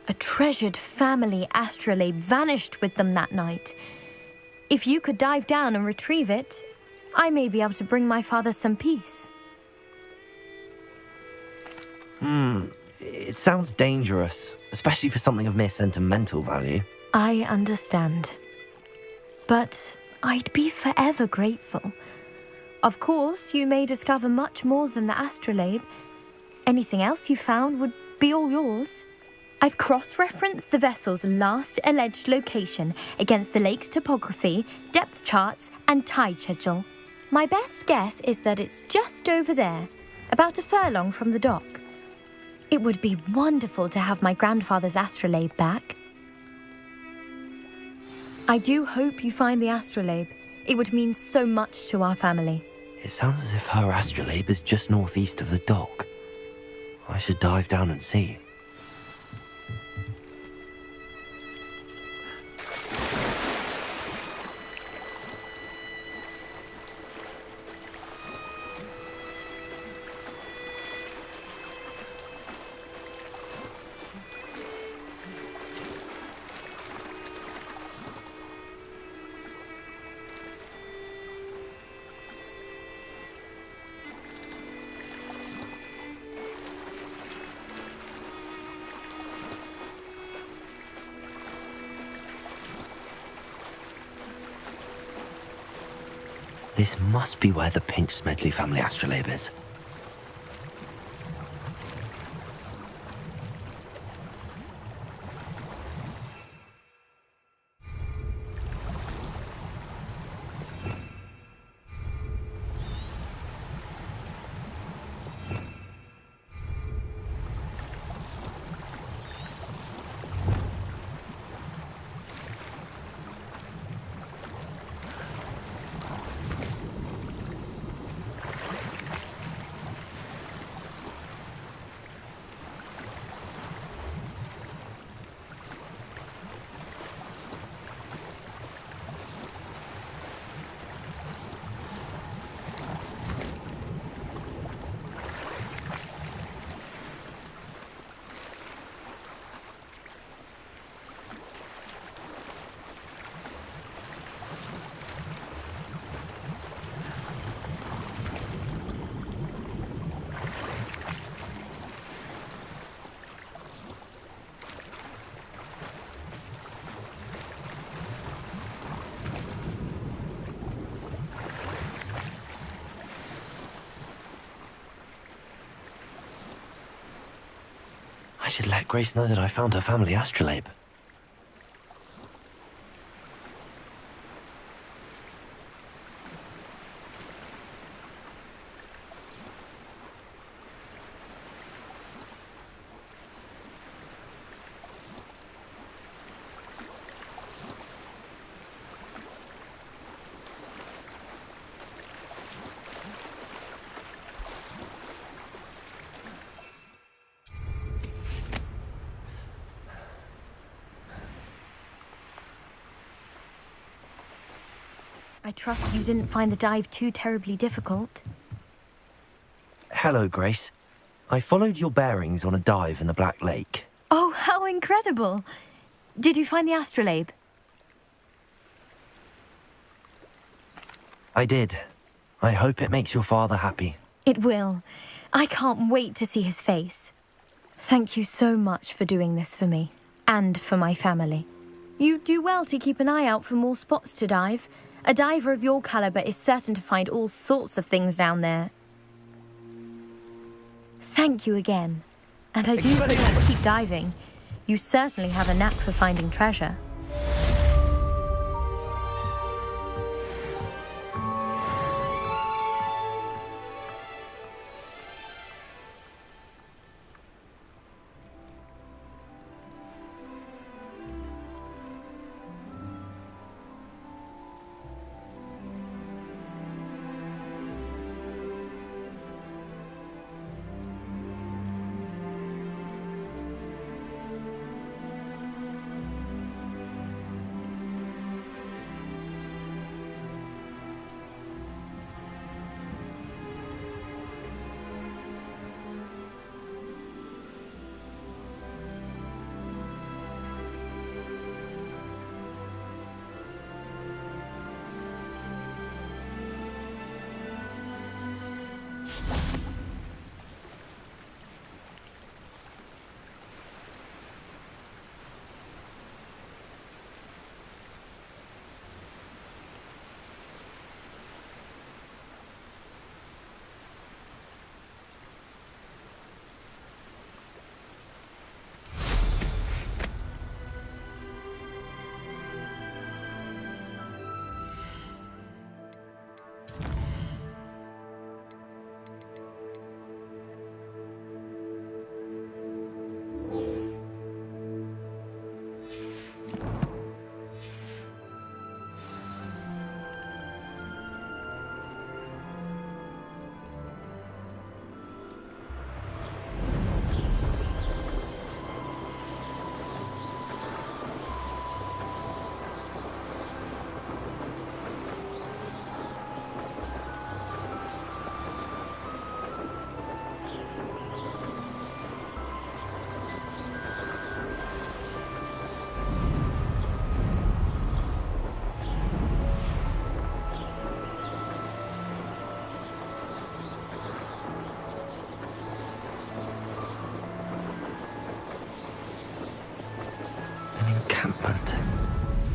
A treasured family astrolabe vanished with them that night. If you could dive down and retrieve it, I may be able to bring my father some peace. It sounds dangerous, especially for something of mere sentimental value. I understand. But I'd be forever grateful. Of course, you may discover much more than the astrolabe. Anything else you found would be all yours. I've cross-referenced the vessel's last alleged location against the lake's topography, depth charts, and tide schedule. My best guess is that it's just over there, about a furlong from the dock. It would be wonderful to have my grandfather's astrolabe back. I do hope you find the astrolabe. It would mean so much to our family. It sounds as if her astrolabe is just northeast of the dock. I should dive down and see. This must be where the Pinch Smedley family astrolabe is. I should let Grace know that I found her family astrolabe. I trust you didn't find the dive too terribly difficult. Hello, Grace. I followed your bearings on a dive in the Black Lake. Oh, how incredible! Did you find the astrolabe? I did. I hope it makes your father happy. It will. I can't wait to see his face. Thank you so much for doing this for me, and for my family. You do well to keep an eye out for more spots to dive. A diver of your caliber is certain to find all sorts of things down there. Thank you again. And I do hope you keep diving. You certainly have a knack for finding treasure.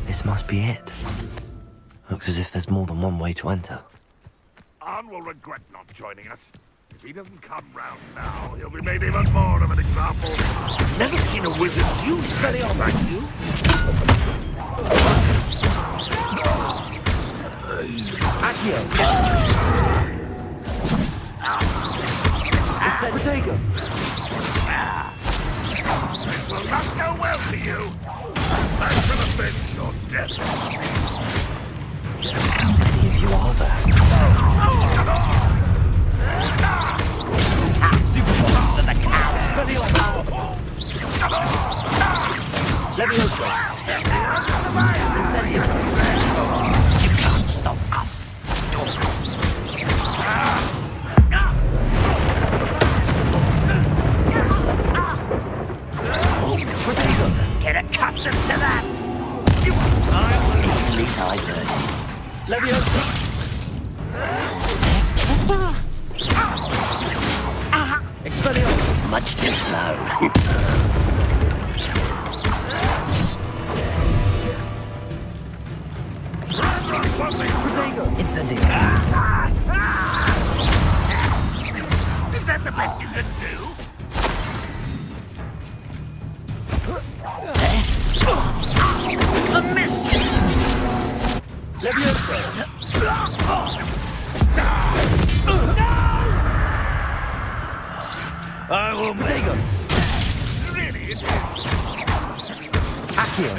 This must be it. Looks as if there's more than one way to enter. Arn will regret not joining us. If he doesn't come round now, he'll be made even more of an example. Never seen a wizard use spelling on like you. Accio! It's Protego! This will not go well for you. Back to the bench, your death. How many of you are there? To the cows! Levioso! Incendio! You can't stop us! Get accustomed to that! Easily diverted. Leviosa! Expelliarmus! Much too slow. Levioso! I will make Potato! really Accio!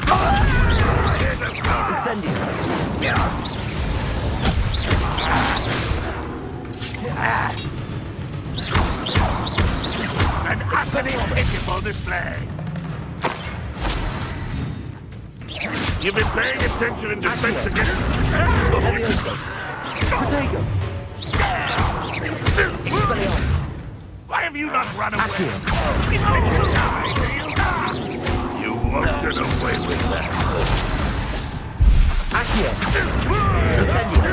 Incendio! an utterly pitiful display. You've been paying attention in defense against... Levioso! Potato! Expelliarmus! Why have you not run away? Accio! You think you'll die, do you? You won't get away with that. Accio! Incendio!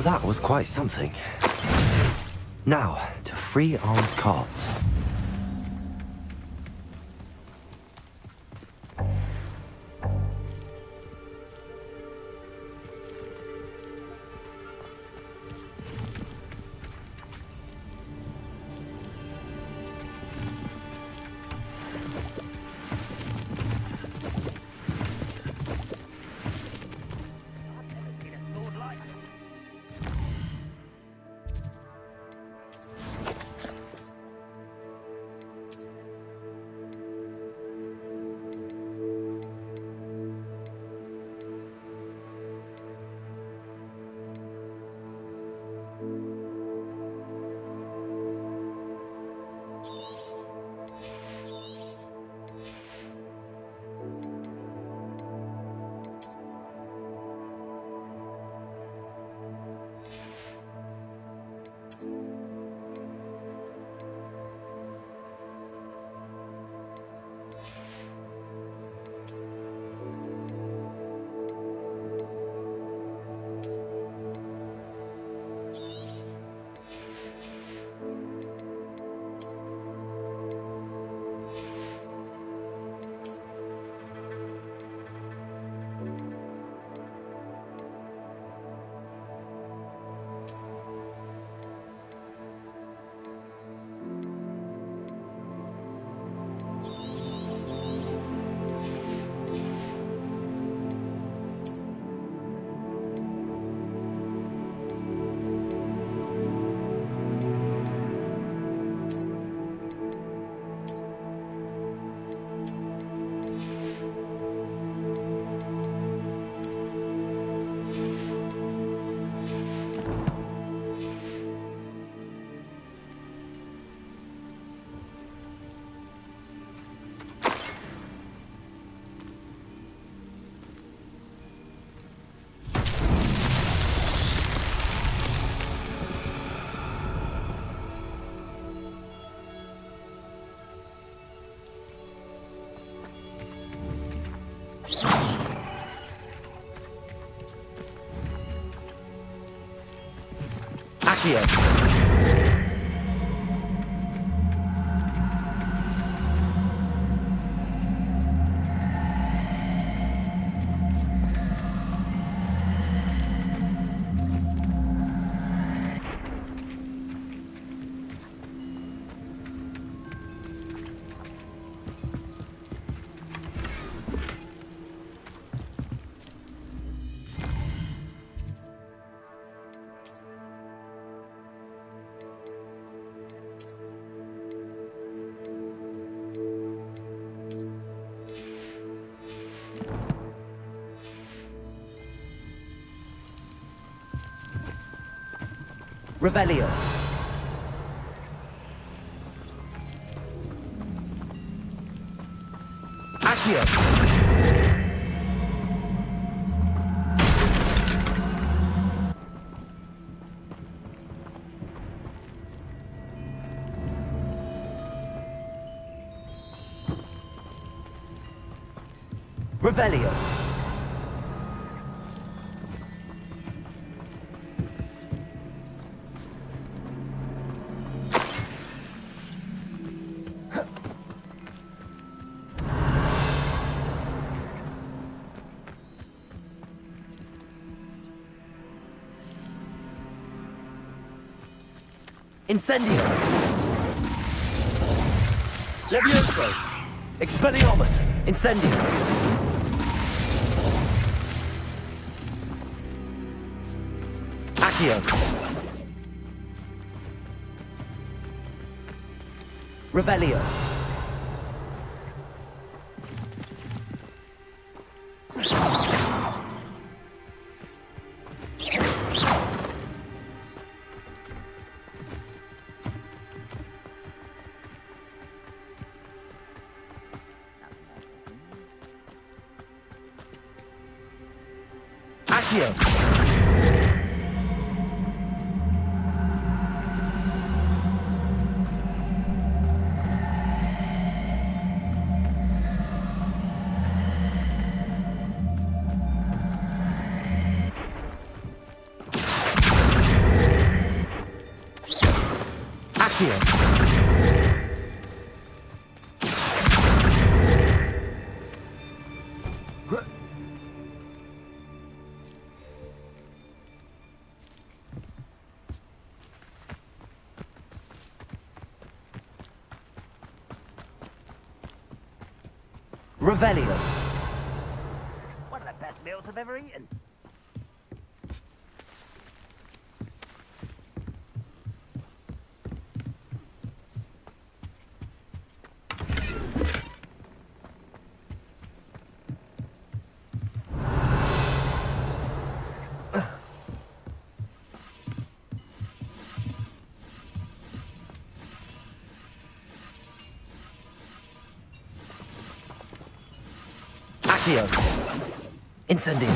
That was quite something. Now, to free arms cards. Accio! Revelio. Accio. Revelio. Incendio! Levioso! Expelliarmus! Incendio! Accio. Revelio. Accio. Revelio. One of the best meals I've ever eaten. Accio. Incendio.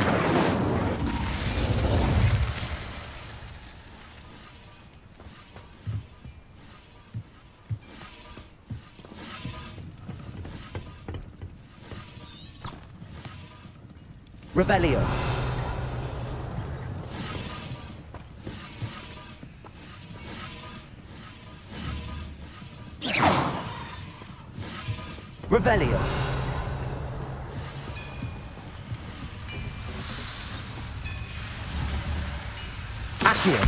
Revelio. Revelio. Accio.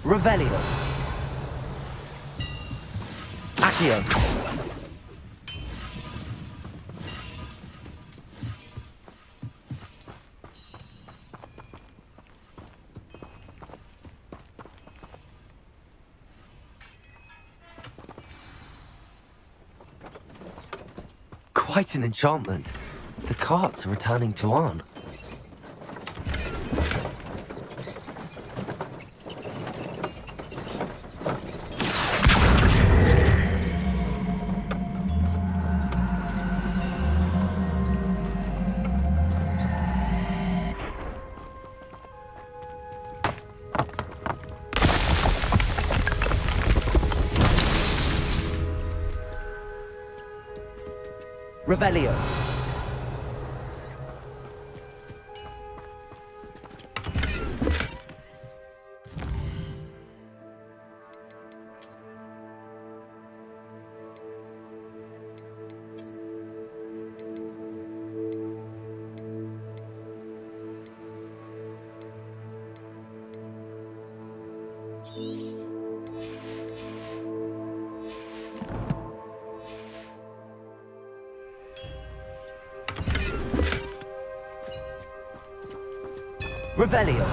Revelio. Accio. Quite an enchantment. The carts are returning to Arn. Revelio. Revelio.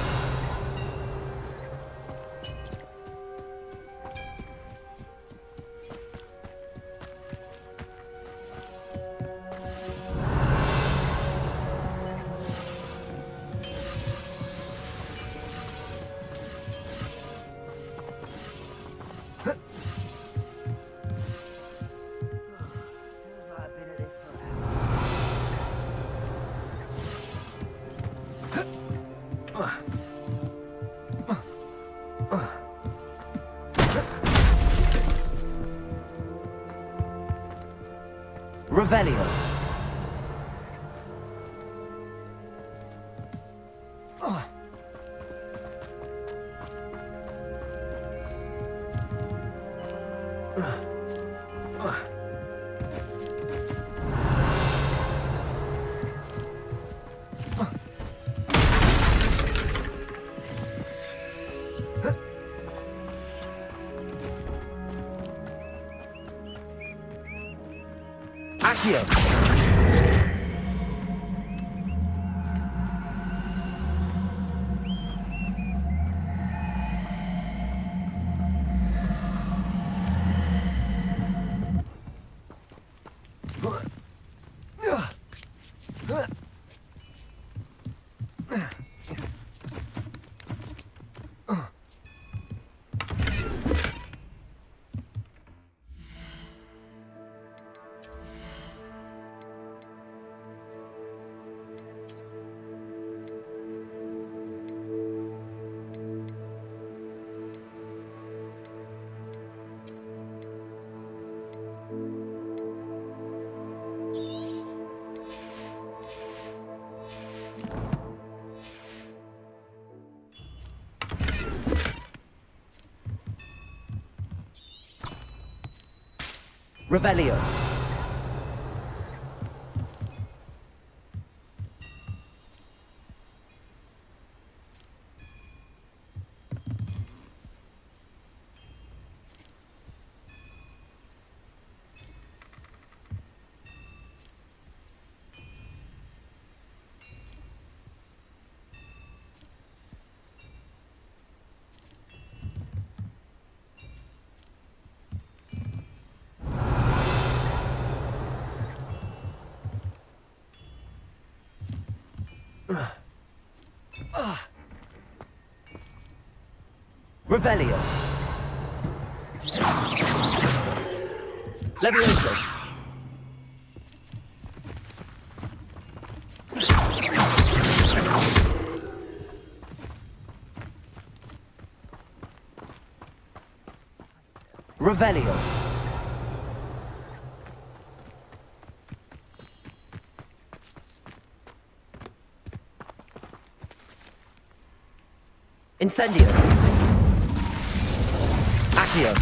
Revelio. Accio. Revelio. Revelio. Levioso. Revelio. Incendio. Accio.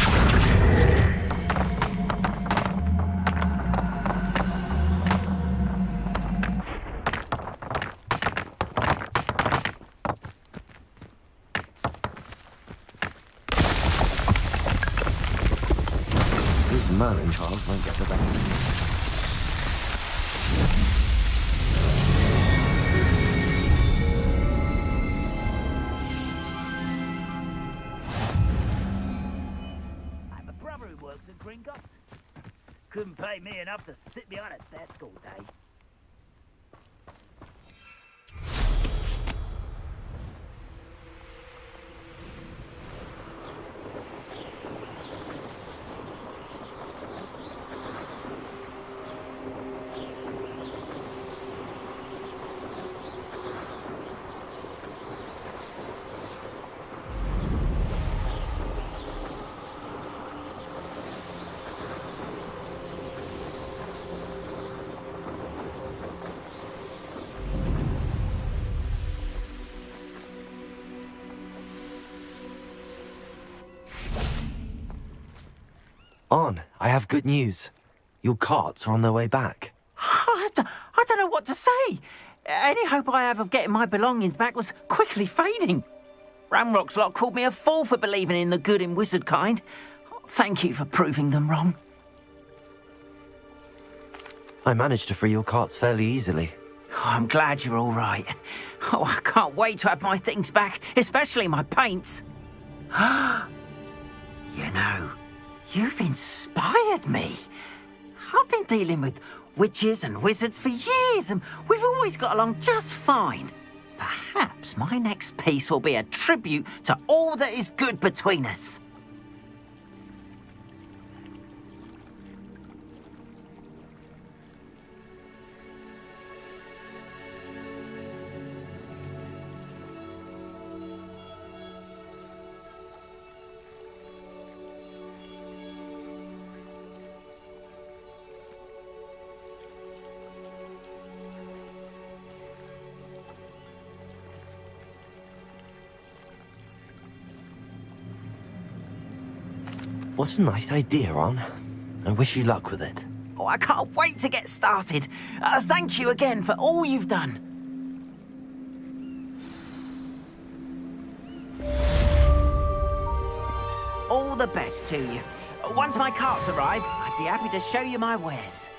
This Merlin child won't get the better of me. Couldn't pay me enough to sit behind a desk all day. On, I have good news. Your carts are on their way back. I don't know what to say. Any hope I have of getting my belongings back was quickly fading. Ramrock's lot called me a fool for believing in the good in wizard kind. Thank you for proving them wrong. I managed to free your carts fairly easily. Oh, I'm glad you're all right. Oh, I can't wait to have my things back, especially my paints. You know, you've inspired me. I've been dealing with witches and wizards for years, and we've always got along just fine. Perhaps my next piece will be a tribute to all that is good between us. What a nice idea, Ron. I wish you luck with it. Oh, I can't wait to get started. Thank you again for all you've done. All the best to you. Once my carts arrive, I'd be happy to show you my wares.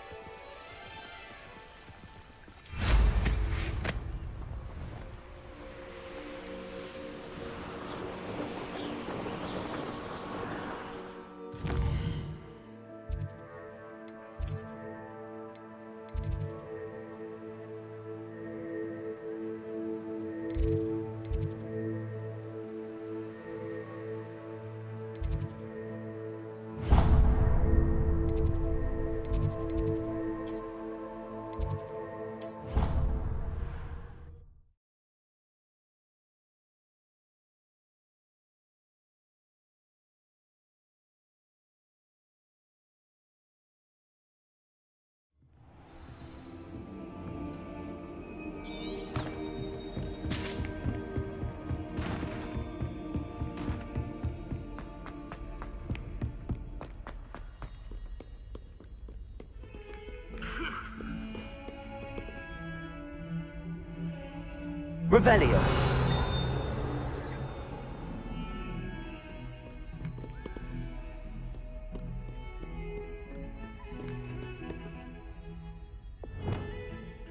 Revelio.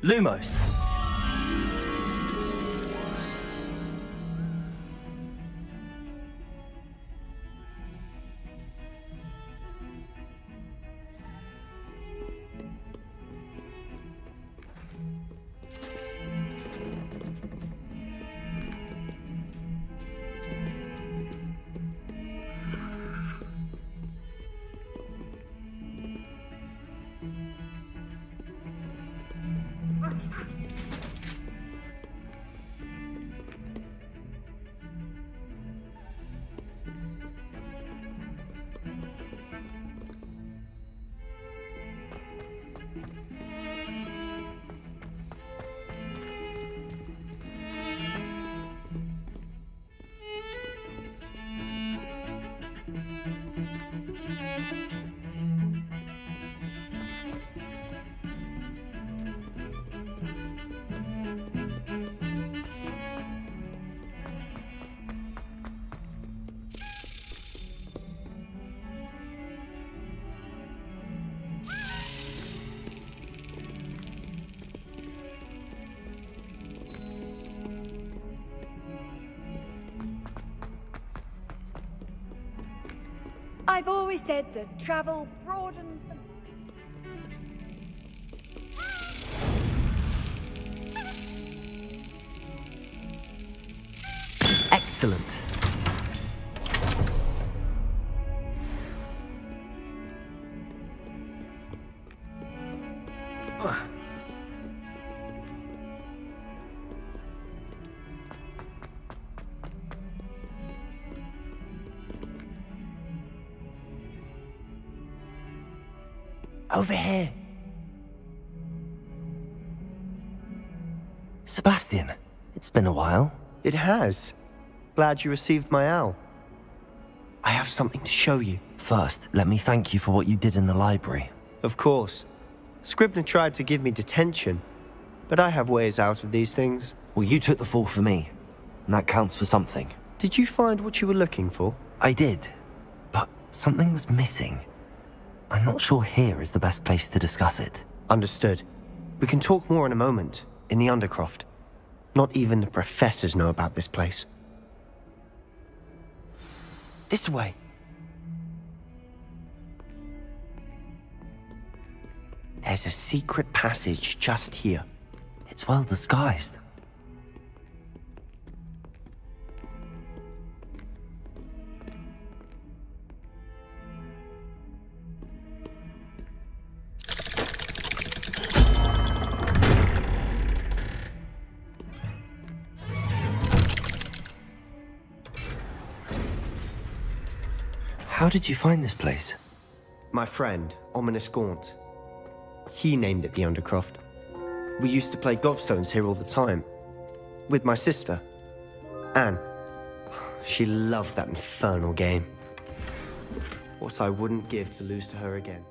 Lumos. I've always said that travel broadens the... Excellent. Over here. Sebastian, it's been a while. It has. Glad you received my owl. I have something to show you. First, let me thank you for what you did in the library. Of course. Scribner tried to give me detention, but I have ways out of these things. Well, you took the fall for me, and that counts for something. Did you find what you were looking for? I did, but something was missing. I'm not sure here is the best place to discuss it. Understood. We can talk more in a moment, in the Undercroft. Not even the professors know about this place. This way. There's a secret passage just here. It's well disguised. How did you find this place? My friend, Ominous Gaunt. He named it the Undercroft. We used to play gobstones here all the time. With my sister, Anne. She loved that infernal game. What I wouldn't give to lose to her again.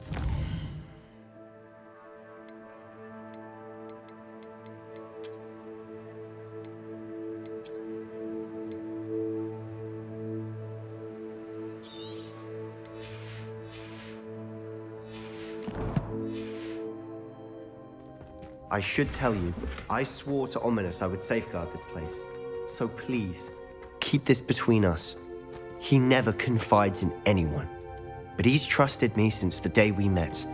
I should tell you, I swore to Ominous I would safeguard this place. So please, keep this between us. He never confides in anyone. But he's trusted me since the day we met.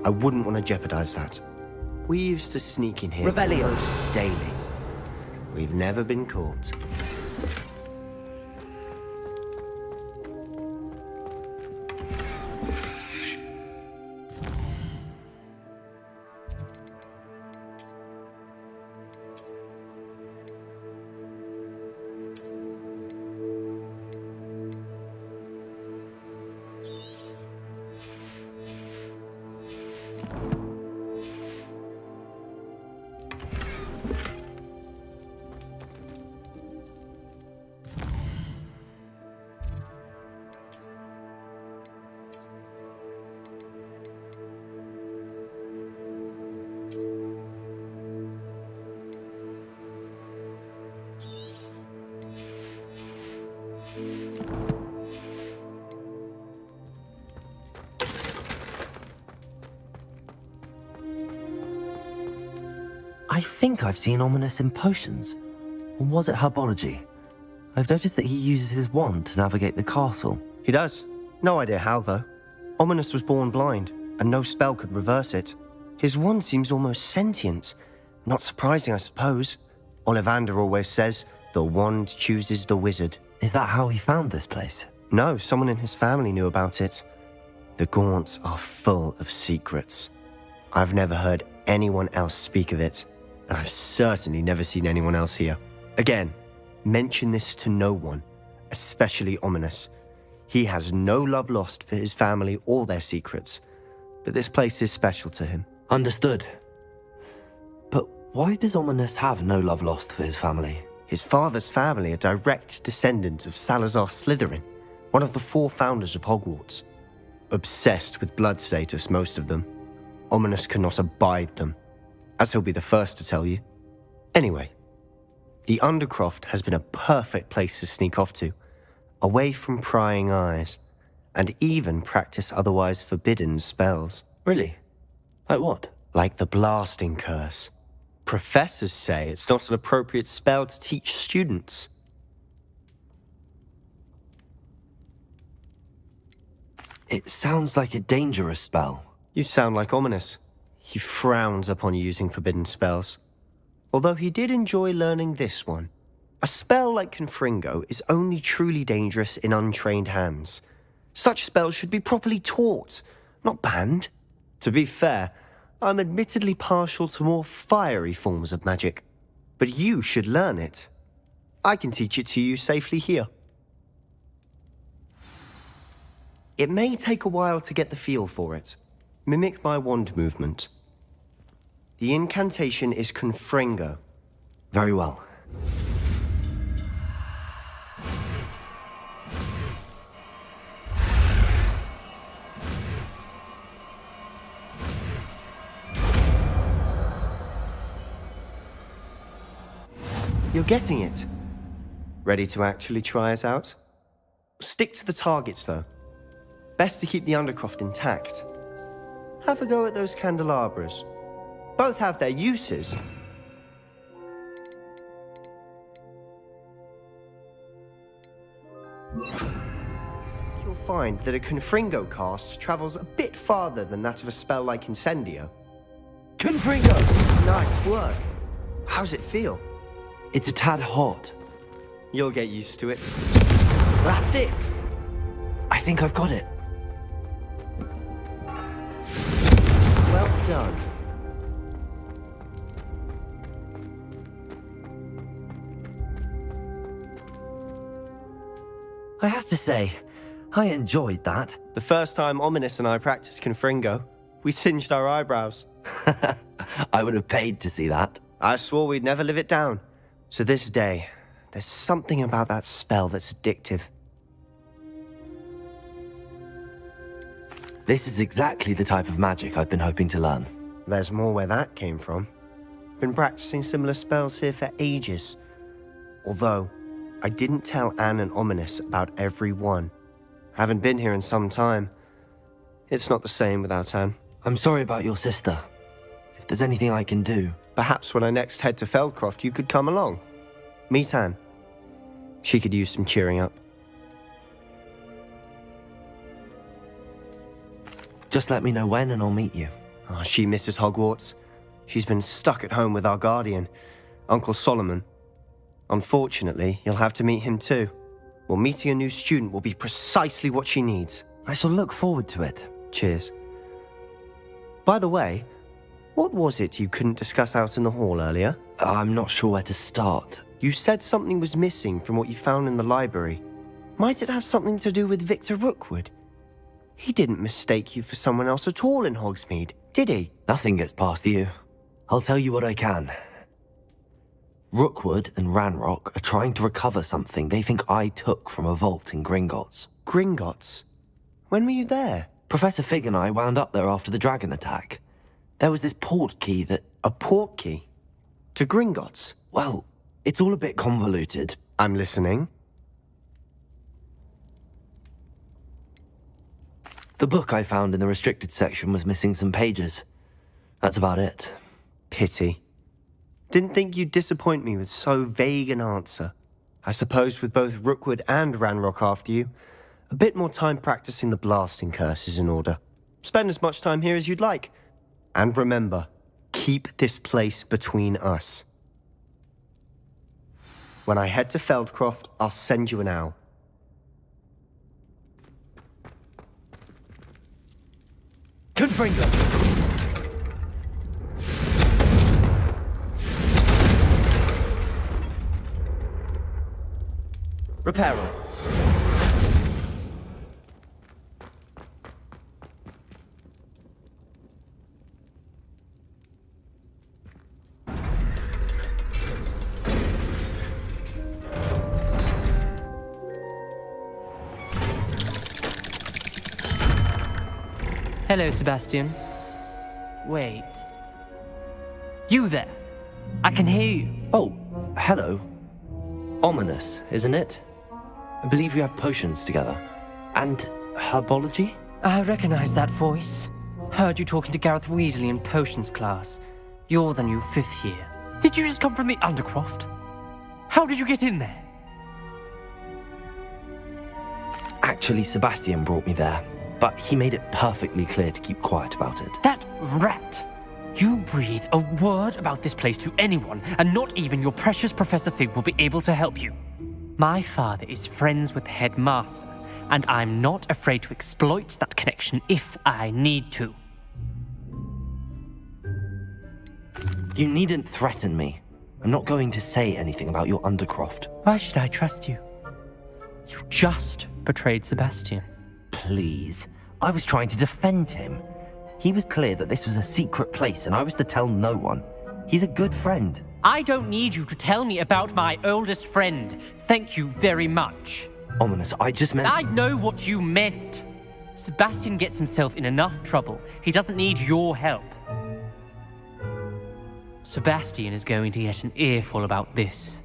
I wouldn't want to jeopardize that. We used to sneak in here almost daily. We've never been caught. I think I've seen Ominous in potions. Or was it herbology? I've noticed that he uses his wand to navigate the castle. He does. No idea how, though. Ominous was born blind, and no spell could reverse it. His wand seems almost sentient. Not surprising, I suppose. Ollivander always says, the wand chooses the wizard. Is that how he found this place? No, someone in his family knew about it. The Gaunts are full of secrets. I've never heard anyone else speak of it, and I've certainly never seen anyone else here. Again, mention this to no one, especially Ominous. He has no love lost for his family or their secrets, but this place is special to him. Understood. But why does Ominous have no love lost for his family? His father's family are direct descendants of Salazar Slytherin, one of the 4 founders of Hogwarts. Obsessed with blood status, most of them. Ominous cannot abide them, as he'll be the first to tell you. Anyway, the Undercroft has been a perfect place to sneak off to, away from prying eyes, and even practice otherwise forbidden spells. Really? Like what? Like the blasting curse. Professors say it's not an appropriate spell to teach students. It sounds like a dangerous spell. You sound like Ominous. He frowns upon using forbidden spells. Although he did enjoy learning this one. A spell like Confringo is only truly dangerous in untrained hands. Such spells should be properly taught, not banned. To be fair, I'm admittedly partial to more fiery forms of magic. But you should learn it. I can teach it to you safely here. It may take a while to get the feel for it. Mimic my wand movement. The incantation is Confringo. Very well. You're getting it. Ready to actually try it out? Stick to the targets, though. Best to keep the Undercroft intact. Have a go at those candelabras. Both have their uses. You'll find that a Confringo cast travels a bit farther than that of a spell like Incendio. Confringo! Nice work. How's it feel? It's a tad hot. You'll get used to it. That's it! I think I've got it. Well done. I have to say, I enjoyed that. The first time Ominous and I practiced Confringo, we singed our eyebrows. I would have paid to see that. I swore we'd never live it down. To this day, there's something about that spell that's addictive. This is exactly the type of magic I've been hoping to learn. There's more where that came from. Been practicing similar spells here for ages. Although, I didn't tell Anne and Ominous about every one. Haven't been here in some time. It's not the same without Anne. I'm sorry about your sister. If there's anything I can do... Perhaps when I next head to Feldcroft, you could come along. Meet Anne. She could use some cheering up. Just let me know when and I'll meet you. Oh, she misses Hogwarts. She's been stuck at home with our guardian, Uncle Solomon. Unfortunately, you'll have to meet him too. Well, meeting a new student will be precisely what she needs. I shall look forward to it. Cheers. By the way, what was it you couldn't discuss out in the hall earlier? I'm not sure where to start. You said something was missing from what you found in the library. Might it have something to do with Victor Rookwood? He didn't mistake you for someone else at all in Hogsmeade, did he? Nothing gets past you. I'll tell you what I can. Rookwood and Ranrock are trying to recover something they think I took from a vault in Gringotts. Gringotts? When were you there? Professor Fig and I wound up there after the dragon attack. There was this port key that... A port key? To Gringotts? Well, it's all a bit convoluted. I'm listening. The book I found in the restricted section was missing some pages. That's about it. Pity. Didn't think you'd disappoint me with so vague an answer. I suppose with both Rookwood and Ranrock after you, a bit more time practicing the blasting curse is in order. Spend as much time here as you'd like. And remember, keep this place between us. When I head to Feldcroft, I'll send you an owl. Confringo! Reparo. Hello, Sebastian. Wait. You there? I can hear you. Oh, hello. Ominous, isn't it? I believe we have potions together. And herbology? I recognize that voice. Heard you talking to Gareth Weasley in potions class. You're the new 5th year. Did you just come from the Undercroft? How did you get in there? Actually, Sebastian brought me there, but he made it perfectly clear to keep quiet about it. That rat! You breathe a word about this place to anyone, and not even your precious Professor Fig will be able to help you. My father is friends with the headmaster, and I'm not afraid to exploit that connection if I need to. You needn't threaten me. I'm not going to say anything about your Undercroft. Why should I trust you? You just betrayed Sebastian. Please. I was trying to defend him. He was clear that this was a secret place and I was to tell no one. He's a good friend. I don't need you to tell me about my oldest friend. Thank you very much. Ominous, I just meant... I know what you meant. Sebastian gets himself in enough trouble. He doesn't need your help. Sebastian is going to get an earful about this.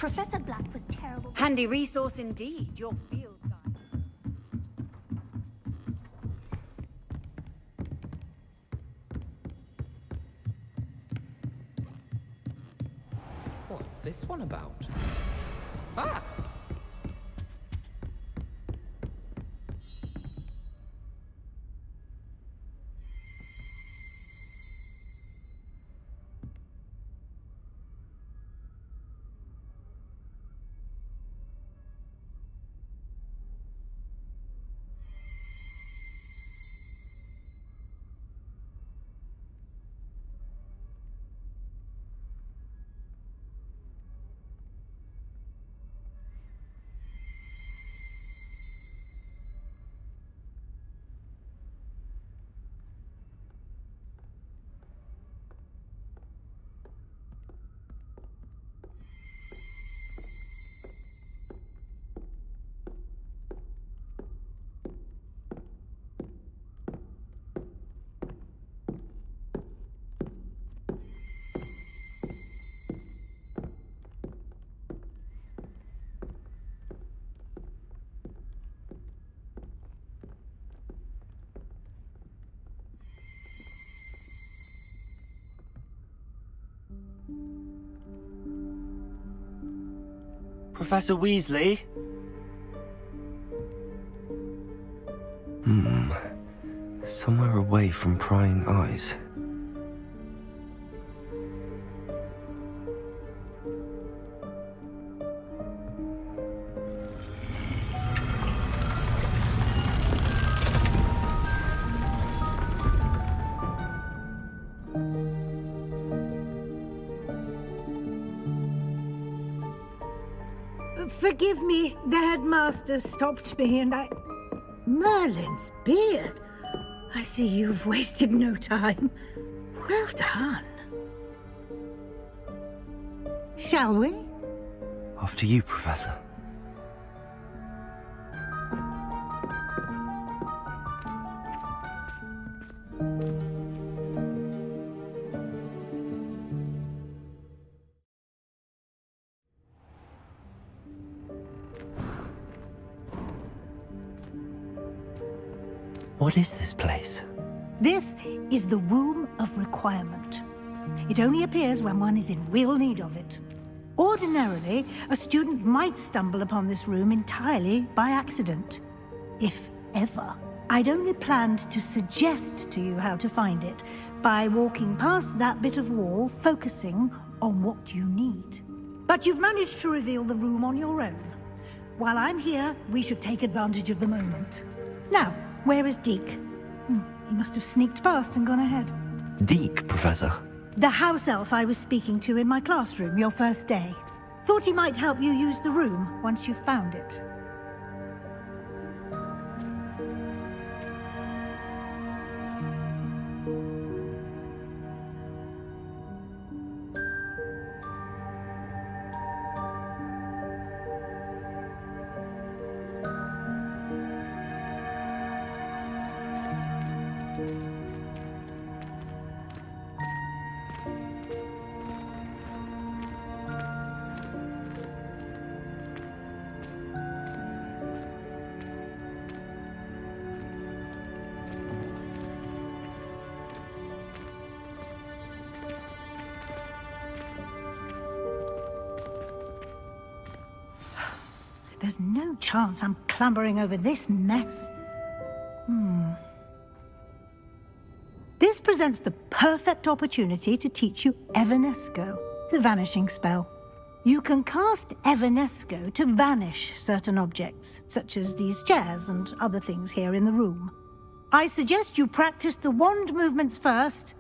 Professor Black was terrible. Handy resource indeed, your field guide. What's this one about? Ah! Professor Weasley? Somewhere away from prying eyes. Forgive me, the headmaster stopped me and I... Merlin's beard. I see you've wasted no time. Well done. Shall we? After you, Professor. What is this place? This is the Room of Requirement. It only appears when one is in real need of it. Ordinarily, a student might stumble upon this room entirely by accident, if ever. I'd only planned to suggest to you how to find it by walking past that bit of wall, focusing on what you need. But you've managed to reveal the room on your own. While I'm here, we should take advantage of the moment. Now, where is Deke? He must have sneaked past and gone ahead. Deke, Professor. The house elf I was speaking to in my classroom your first day. Thought he might help you use the room once you've found it. There's no chance I'm clambering over this mess. This presents the perfect opportunity to teach you Evanesco, the vanishing spell. You can cast Evanesco to vanish certain objects, such as these chairs and other things here in the room. I suggest you practice the wand movements first,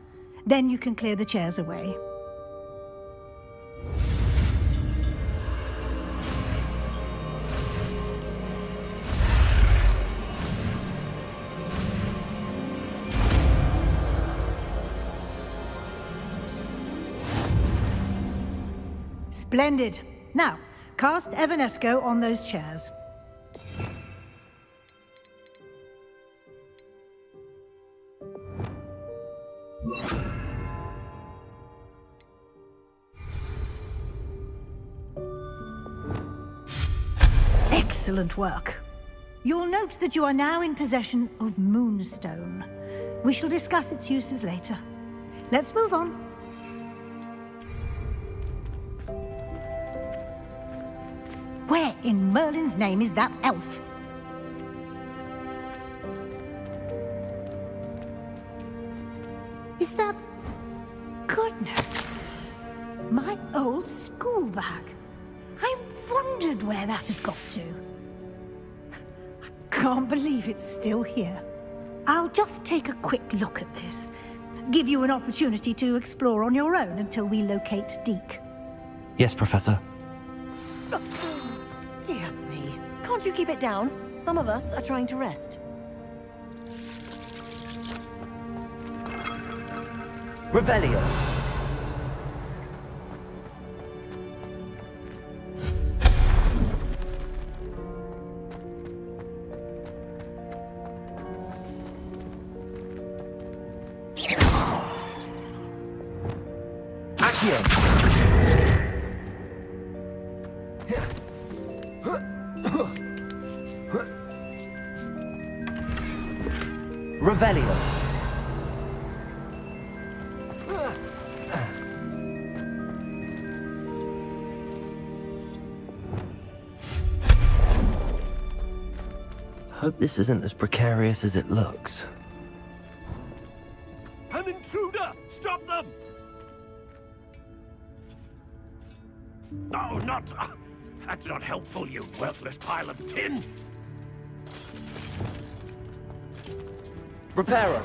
then you can clear the chairs away. Splendid. Now, cast Evanesco on those chairs. Excellent work. You'll note that you are now in possession of Moonstone. We shall discuss its uses later. Let's move on. Where in Merlin's name is that elf? Is that... Goodness. My old school bag. I wondered where that had got to. I can't believe it's still here. I'll just take a quick look at this. Give you an opportunity to explore on your own until we locate Deke. Yes, Professor. Dear me. Can't you keep it down? Some of us are trying to rest. Revelio. Revelio. Hope this isn't as precarious as it looks. An intruder! Stop them! No, not... that's not helpful, you worthless pile of tin! Reparo.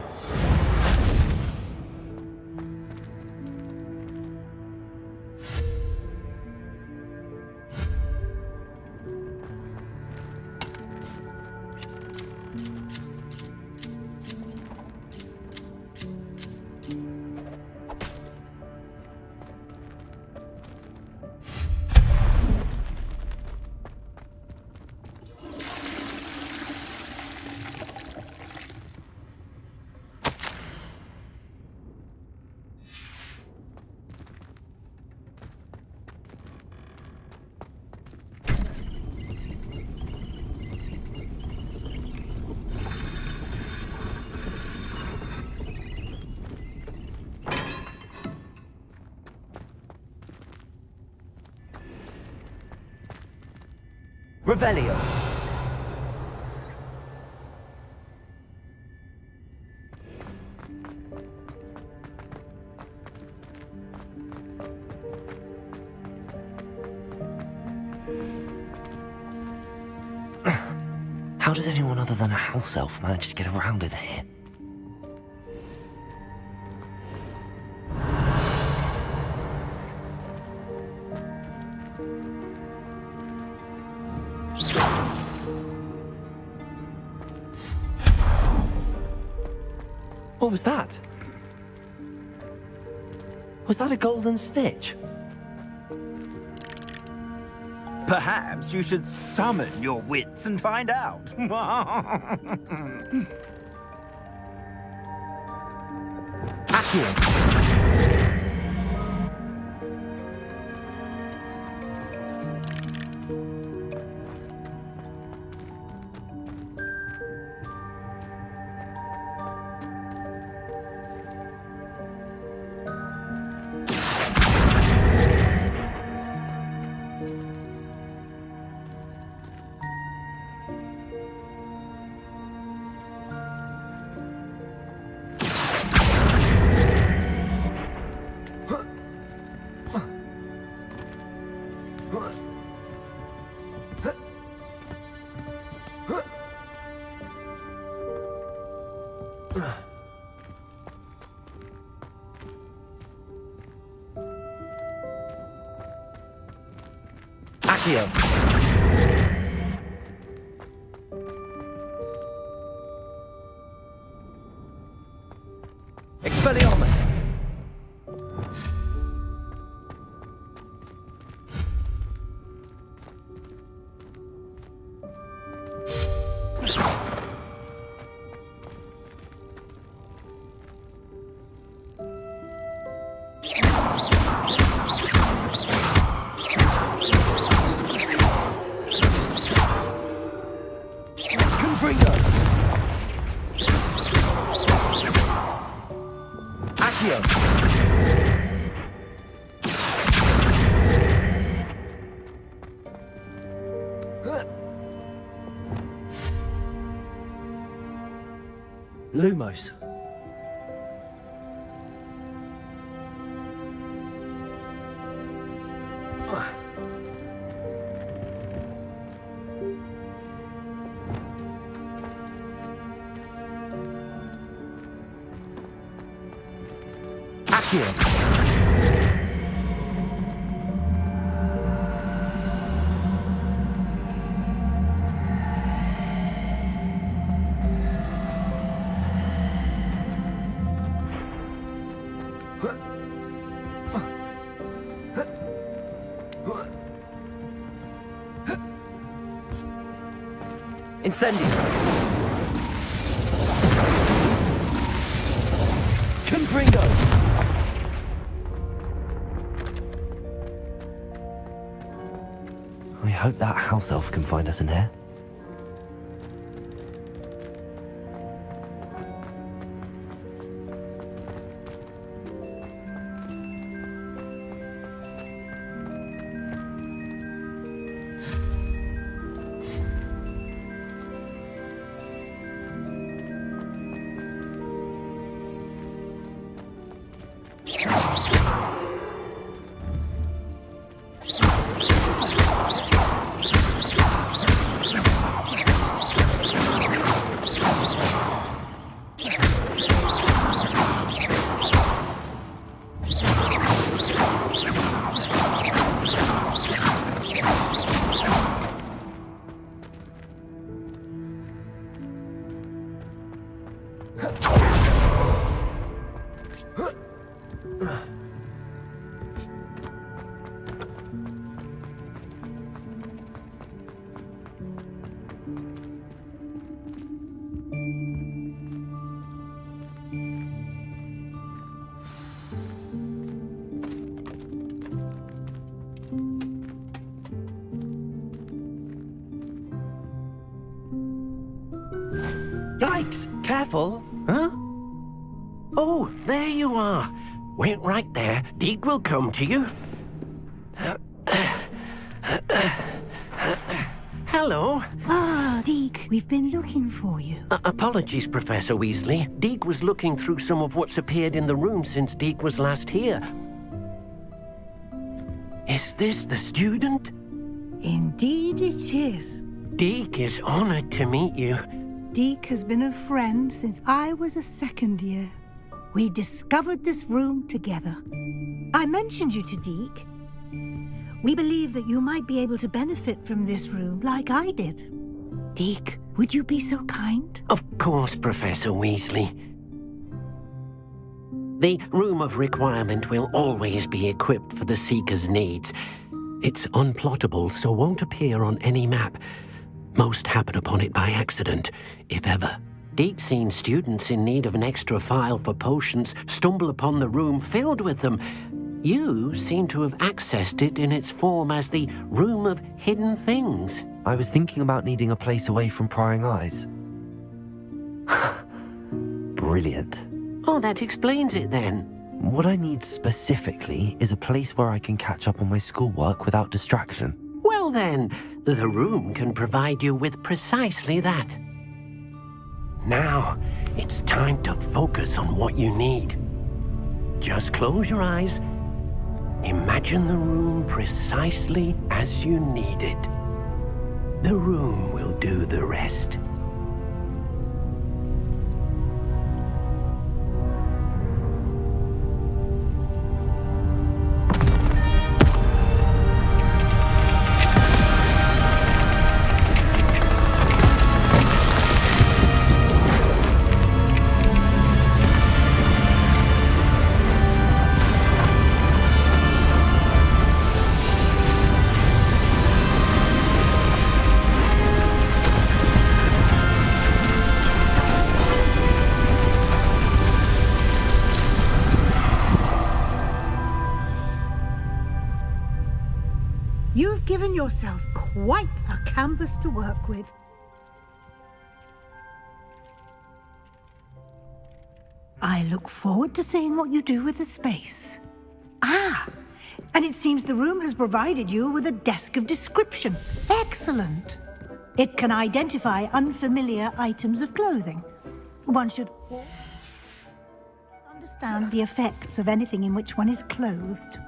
Revelio. How does anyone other than a house elf manage to get around in here? What was that? Was that a golden stitch? Perhaps you should summon your wits and find out. Accio. Accio. Expelliarmus. Lumos. Accio. Incendio. Confringo. I hope that house elf can find us in here. Yikes! Careful. Huh? Oh, there you are. Wait right there. Deke will come to you. Hello. Ah, Deke, we've been looking for you. Apologies, Professor Weasley. Deke was looking through some of what's appeared in the room since Deke was last here. Is this the student? Indeed it is. Deke is honored to meet you. Deke has been a friend since I was a second year. We discovered this room together. I mentioned you to Deke. We believe that you might be able to benefit from this room like I did. Deke, would you be so kind? Of course, Professor Weasley. The Room of Requirement will always be equipped for the Seeker's needs. It's unplottable, so won't appear on any map. Most happen upon it by accident, if ever. Deke's seen students in need of an extra file for potions stumble upon the room filled with them. You seem to have accessed it in its form as the Room of Hidden Things. I was thinking about needing a place away from prying eyes. Brilliant. Oh, that explains it then. What I need specifically is a place where I can catch up on my schoolwork without distraction. Well then, the room can provide you with precisely that. Now, it's time to focus on what you need. Just close your eyes. Imagine the room precisely as you need it. The room will do the rest. You've given yourself quite a canvas to work with. I look forward to seeing what you do with the space. Ah, and it seems the room has provided you with a desk of description. Excellent. It can identify unfamiliar items of clothing. One should Understand the effects of anything in which one is clothed.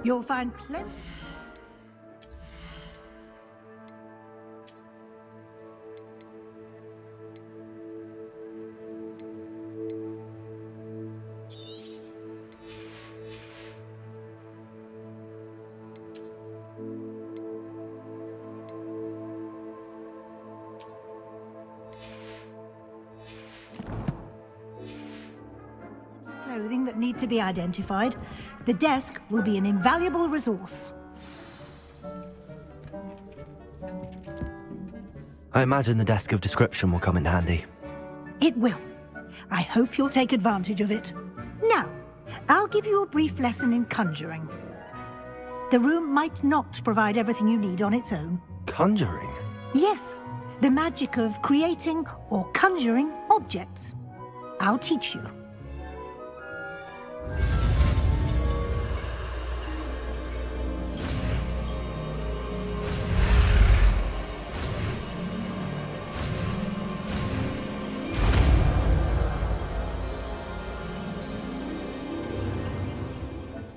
You'll find plenty. Clothing that need to be identified. The desk will be an invaluable resource. I imagine the desk of description will come in handy. It will. I hope you'll take advantage of it. Now, I'll give you a brief lesson in conjuring. The room might not provide everything you need on its own. Conjuring? Yes, the magic of creating or conjuring objects. I'll teach you.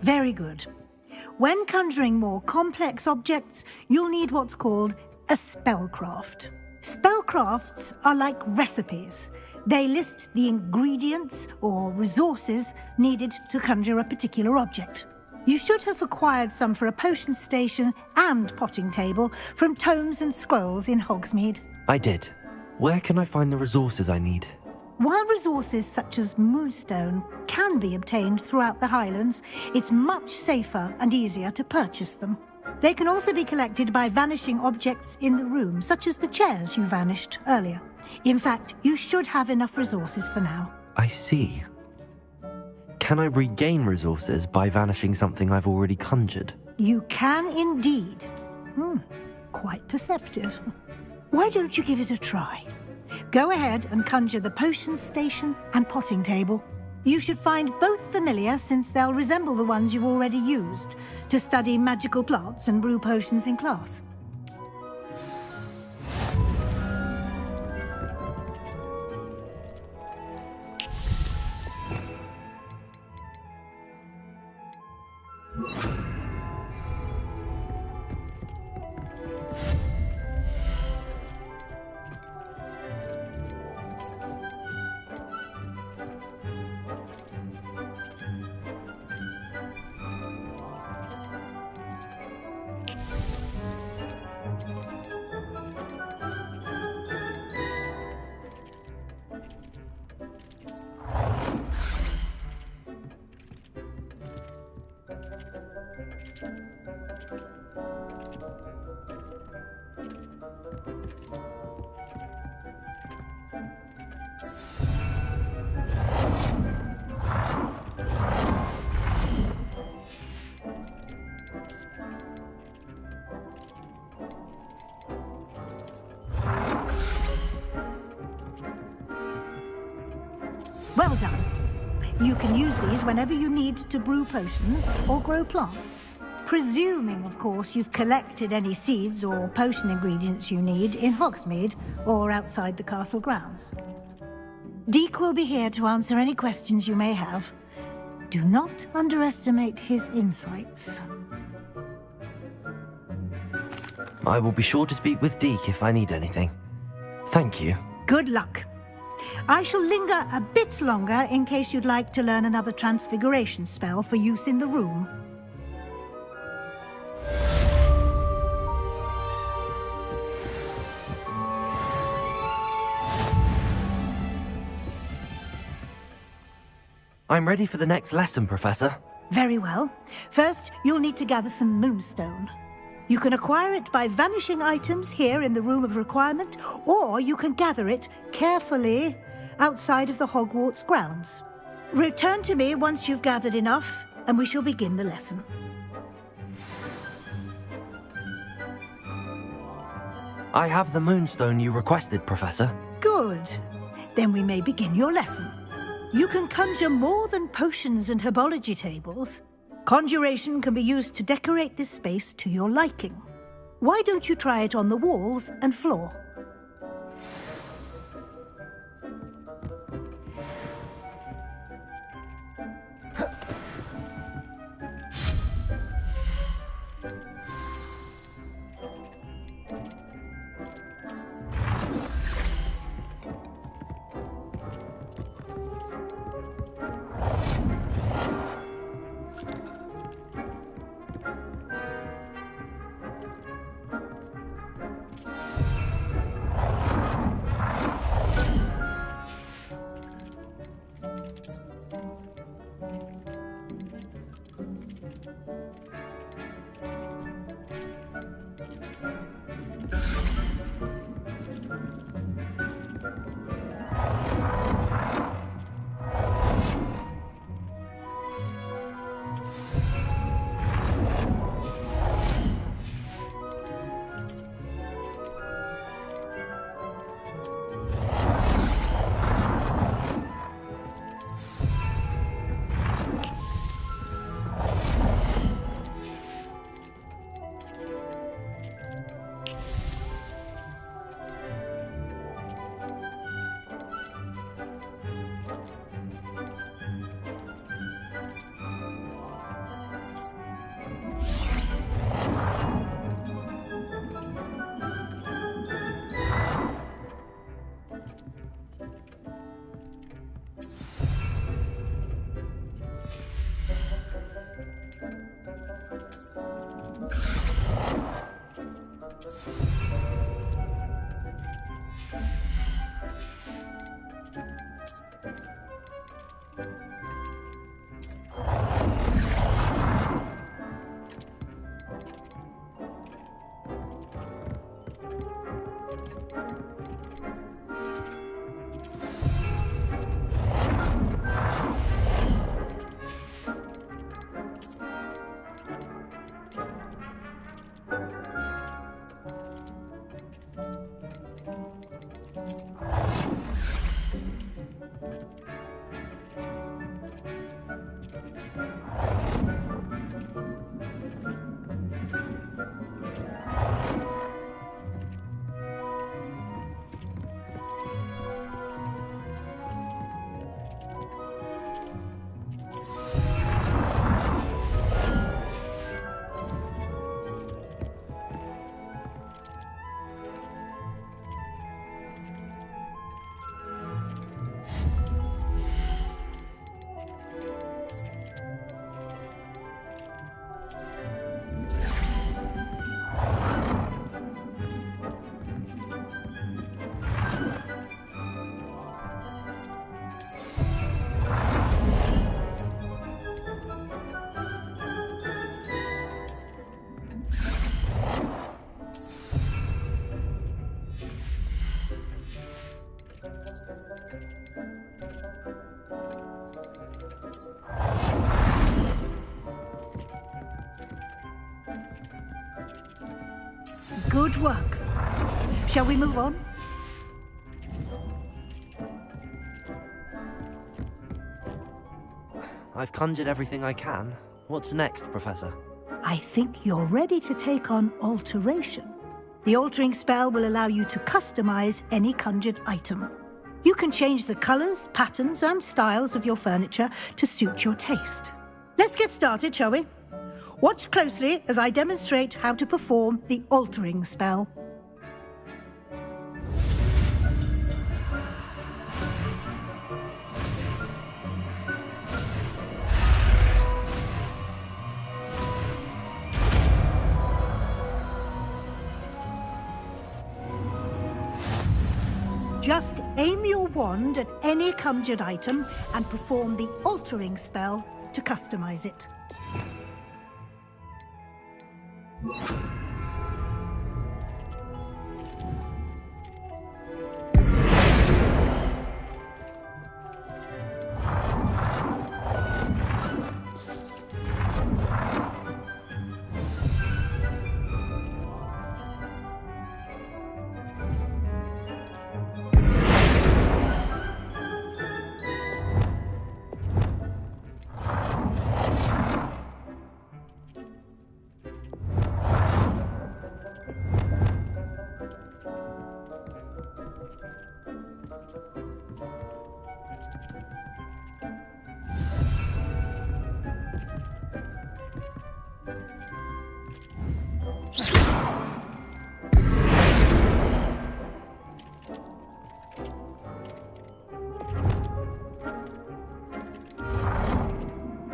Very good. When conjuring more complex objects, you'll need what's called a spellcraft. Spellcrafts are like recipes. They list the ingredients or resources needed to conjure a particular object. You should have acquired some for a potion station and potting table from tomes and scrolls in Hogsmeade. I did. Where can I find the resources I need? While resources such as moonstone can be obtained throughout the Highlands, it's much safer and easier to purchase them. They can also be collected by vanishing objects in the room, such as the chairs you vanished earlier. In fact, you should have enough resources for now. I see. Can I regain resources by vanishing something I've already conjured? You can indeed. Quite perceptive. Why don't you give it a try? Go ahead and conjure the potion station and potting table. You should find both familiar, since they'll resemble the ones you've already used to study magical plants and brew potions in class. Well done. You can use these whenever you need to brew potions or grow plants. Presuming, of course, you've collected any seeds or potion ingredients you need in Hogsmeade or outside the castle grounds. Deek will be here to answer any questions you may have. Do not underestimate his insights. I will be sure to speak with Deek if I need anything. Thank you. Good luck. I shall linger a bit longer in case you'd like to learn another transfiguration spell for use in the room. I'm ready for the next lesson, Professor. Very well. First, you'll need to gather some moonstone. You can acquire it by vanishing items here in the Room of Requirement, or you can gather it carefully outside of the Hogwarts grounds. Return to me once you've gathered enough, and we shall begin the lesson. I have the moonstone you requested, Professor. Good. Then we may begin your lesson. You can conjure more than potions and herbology tables. Conjuration can be used to decorate this space to your liking. Why don't you try it on the walls and floor? Good work. Shall we move on? I've conjured everything I can. What's next, Professor? I think you're ready to take on alteration. The altering spell will allow you to customize any conjured item. You can change the colors, patterns, and styles of your furniture to suit your taste. Let's get started, shall we? Watch closely as I demonstrate how to perform the altering spell. Just aim your wand at any conjured item and perform the altering spell to customize it.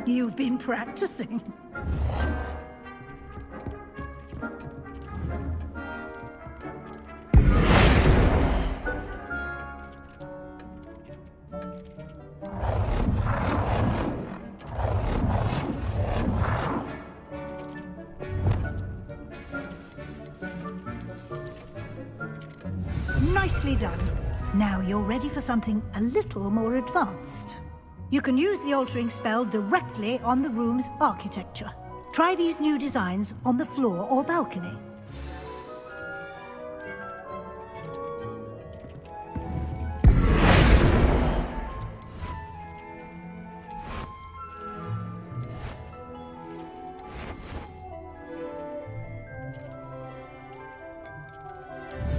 You've been practicing. Nicely done. Now you're ready for something a little more advanced. You can use the altering spell directly on the room's architecture. Try these new designs on the floor or balcony.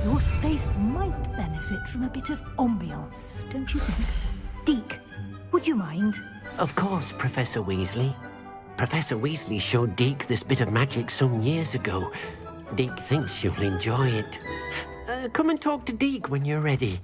Your space might benefit from a bit of ambiance, don't you think? Deke, would you mind? Of course, Professor Weasley. Professor Weasley showed Deke this bit of magic some years ago. Deke thinks you'll enjoy it. Come and talk to Deke when you're ready.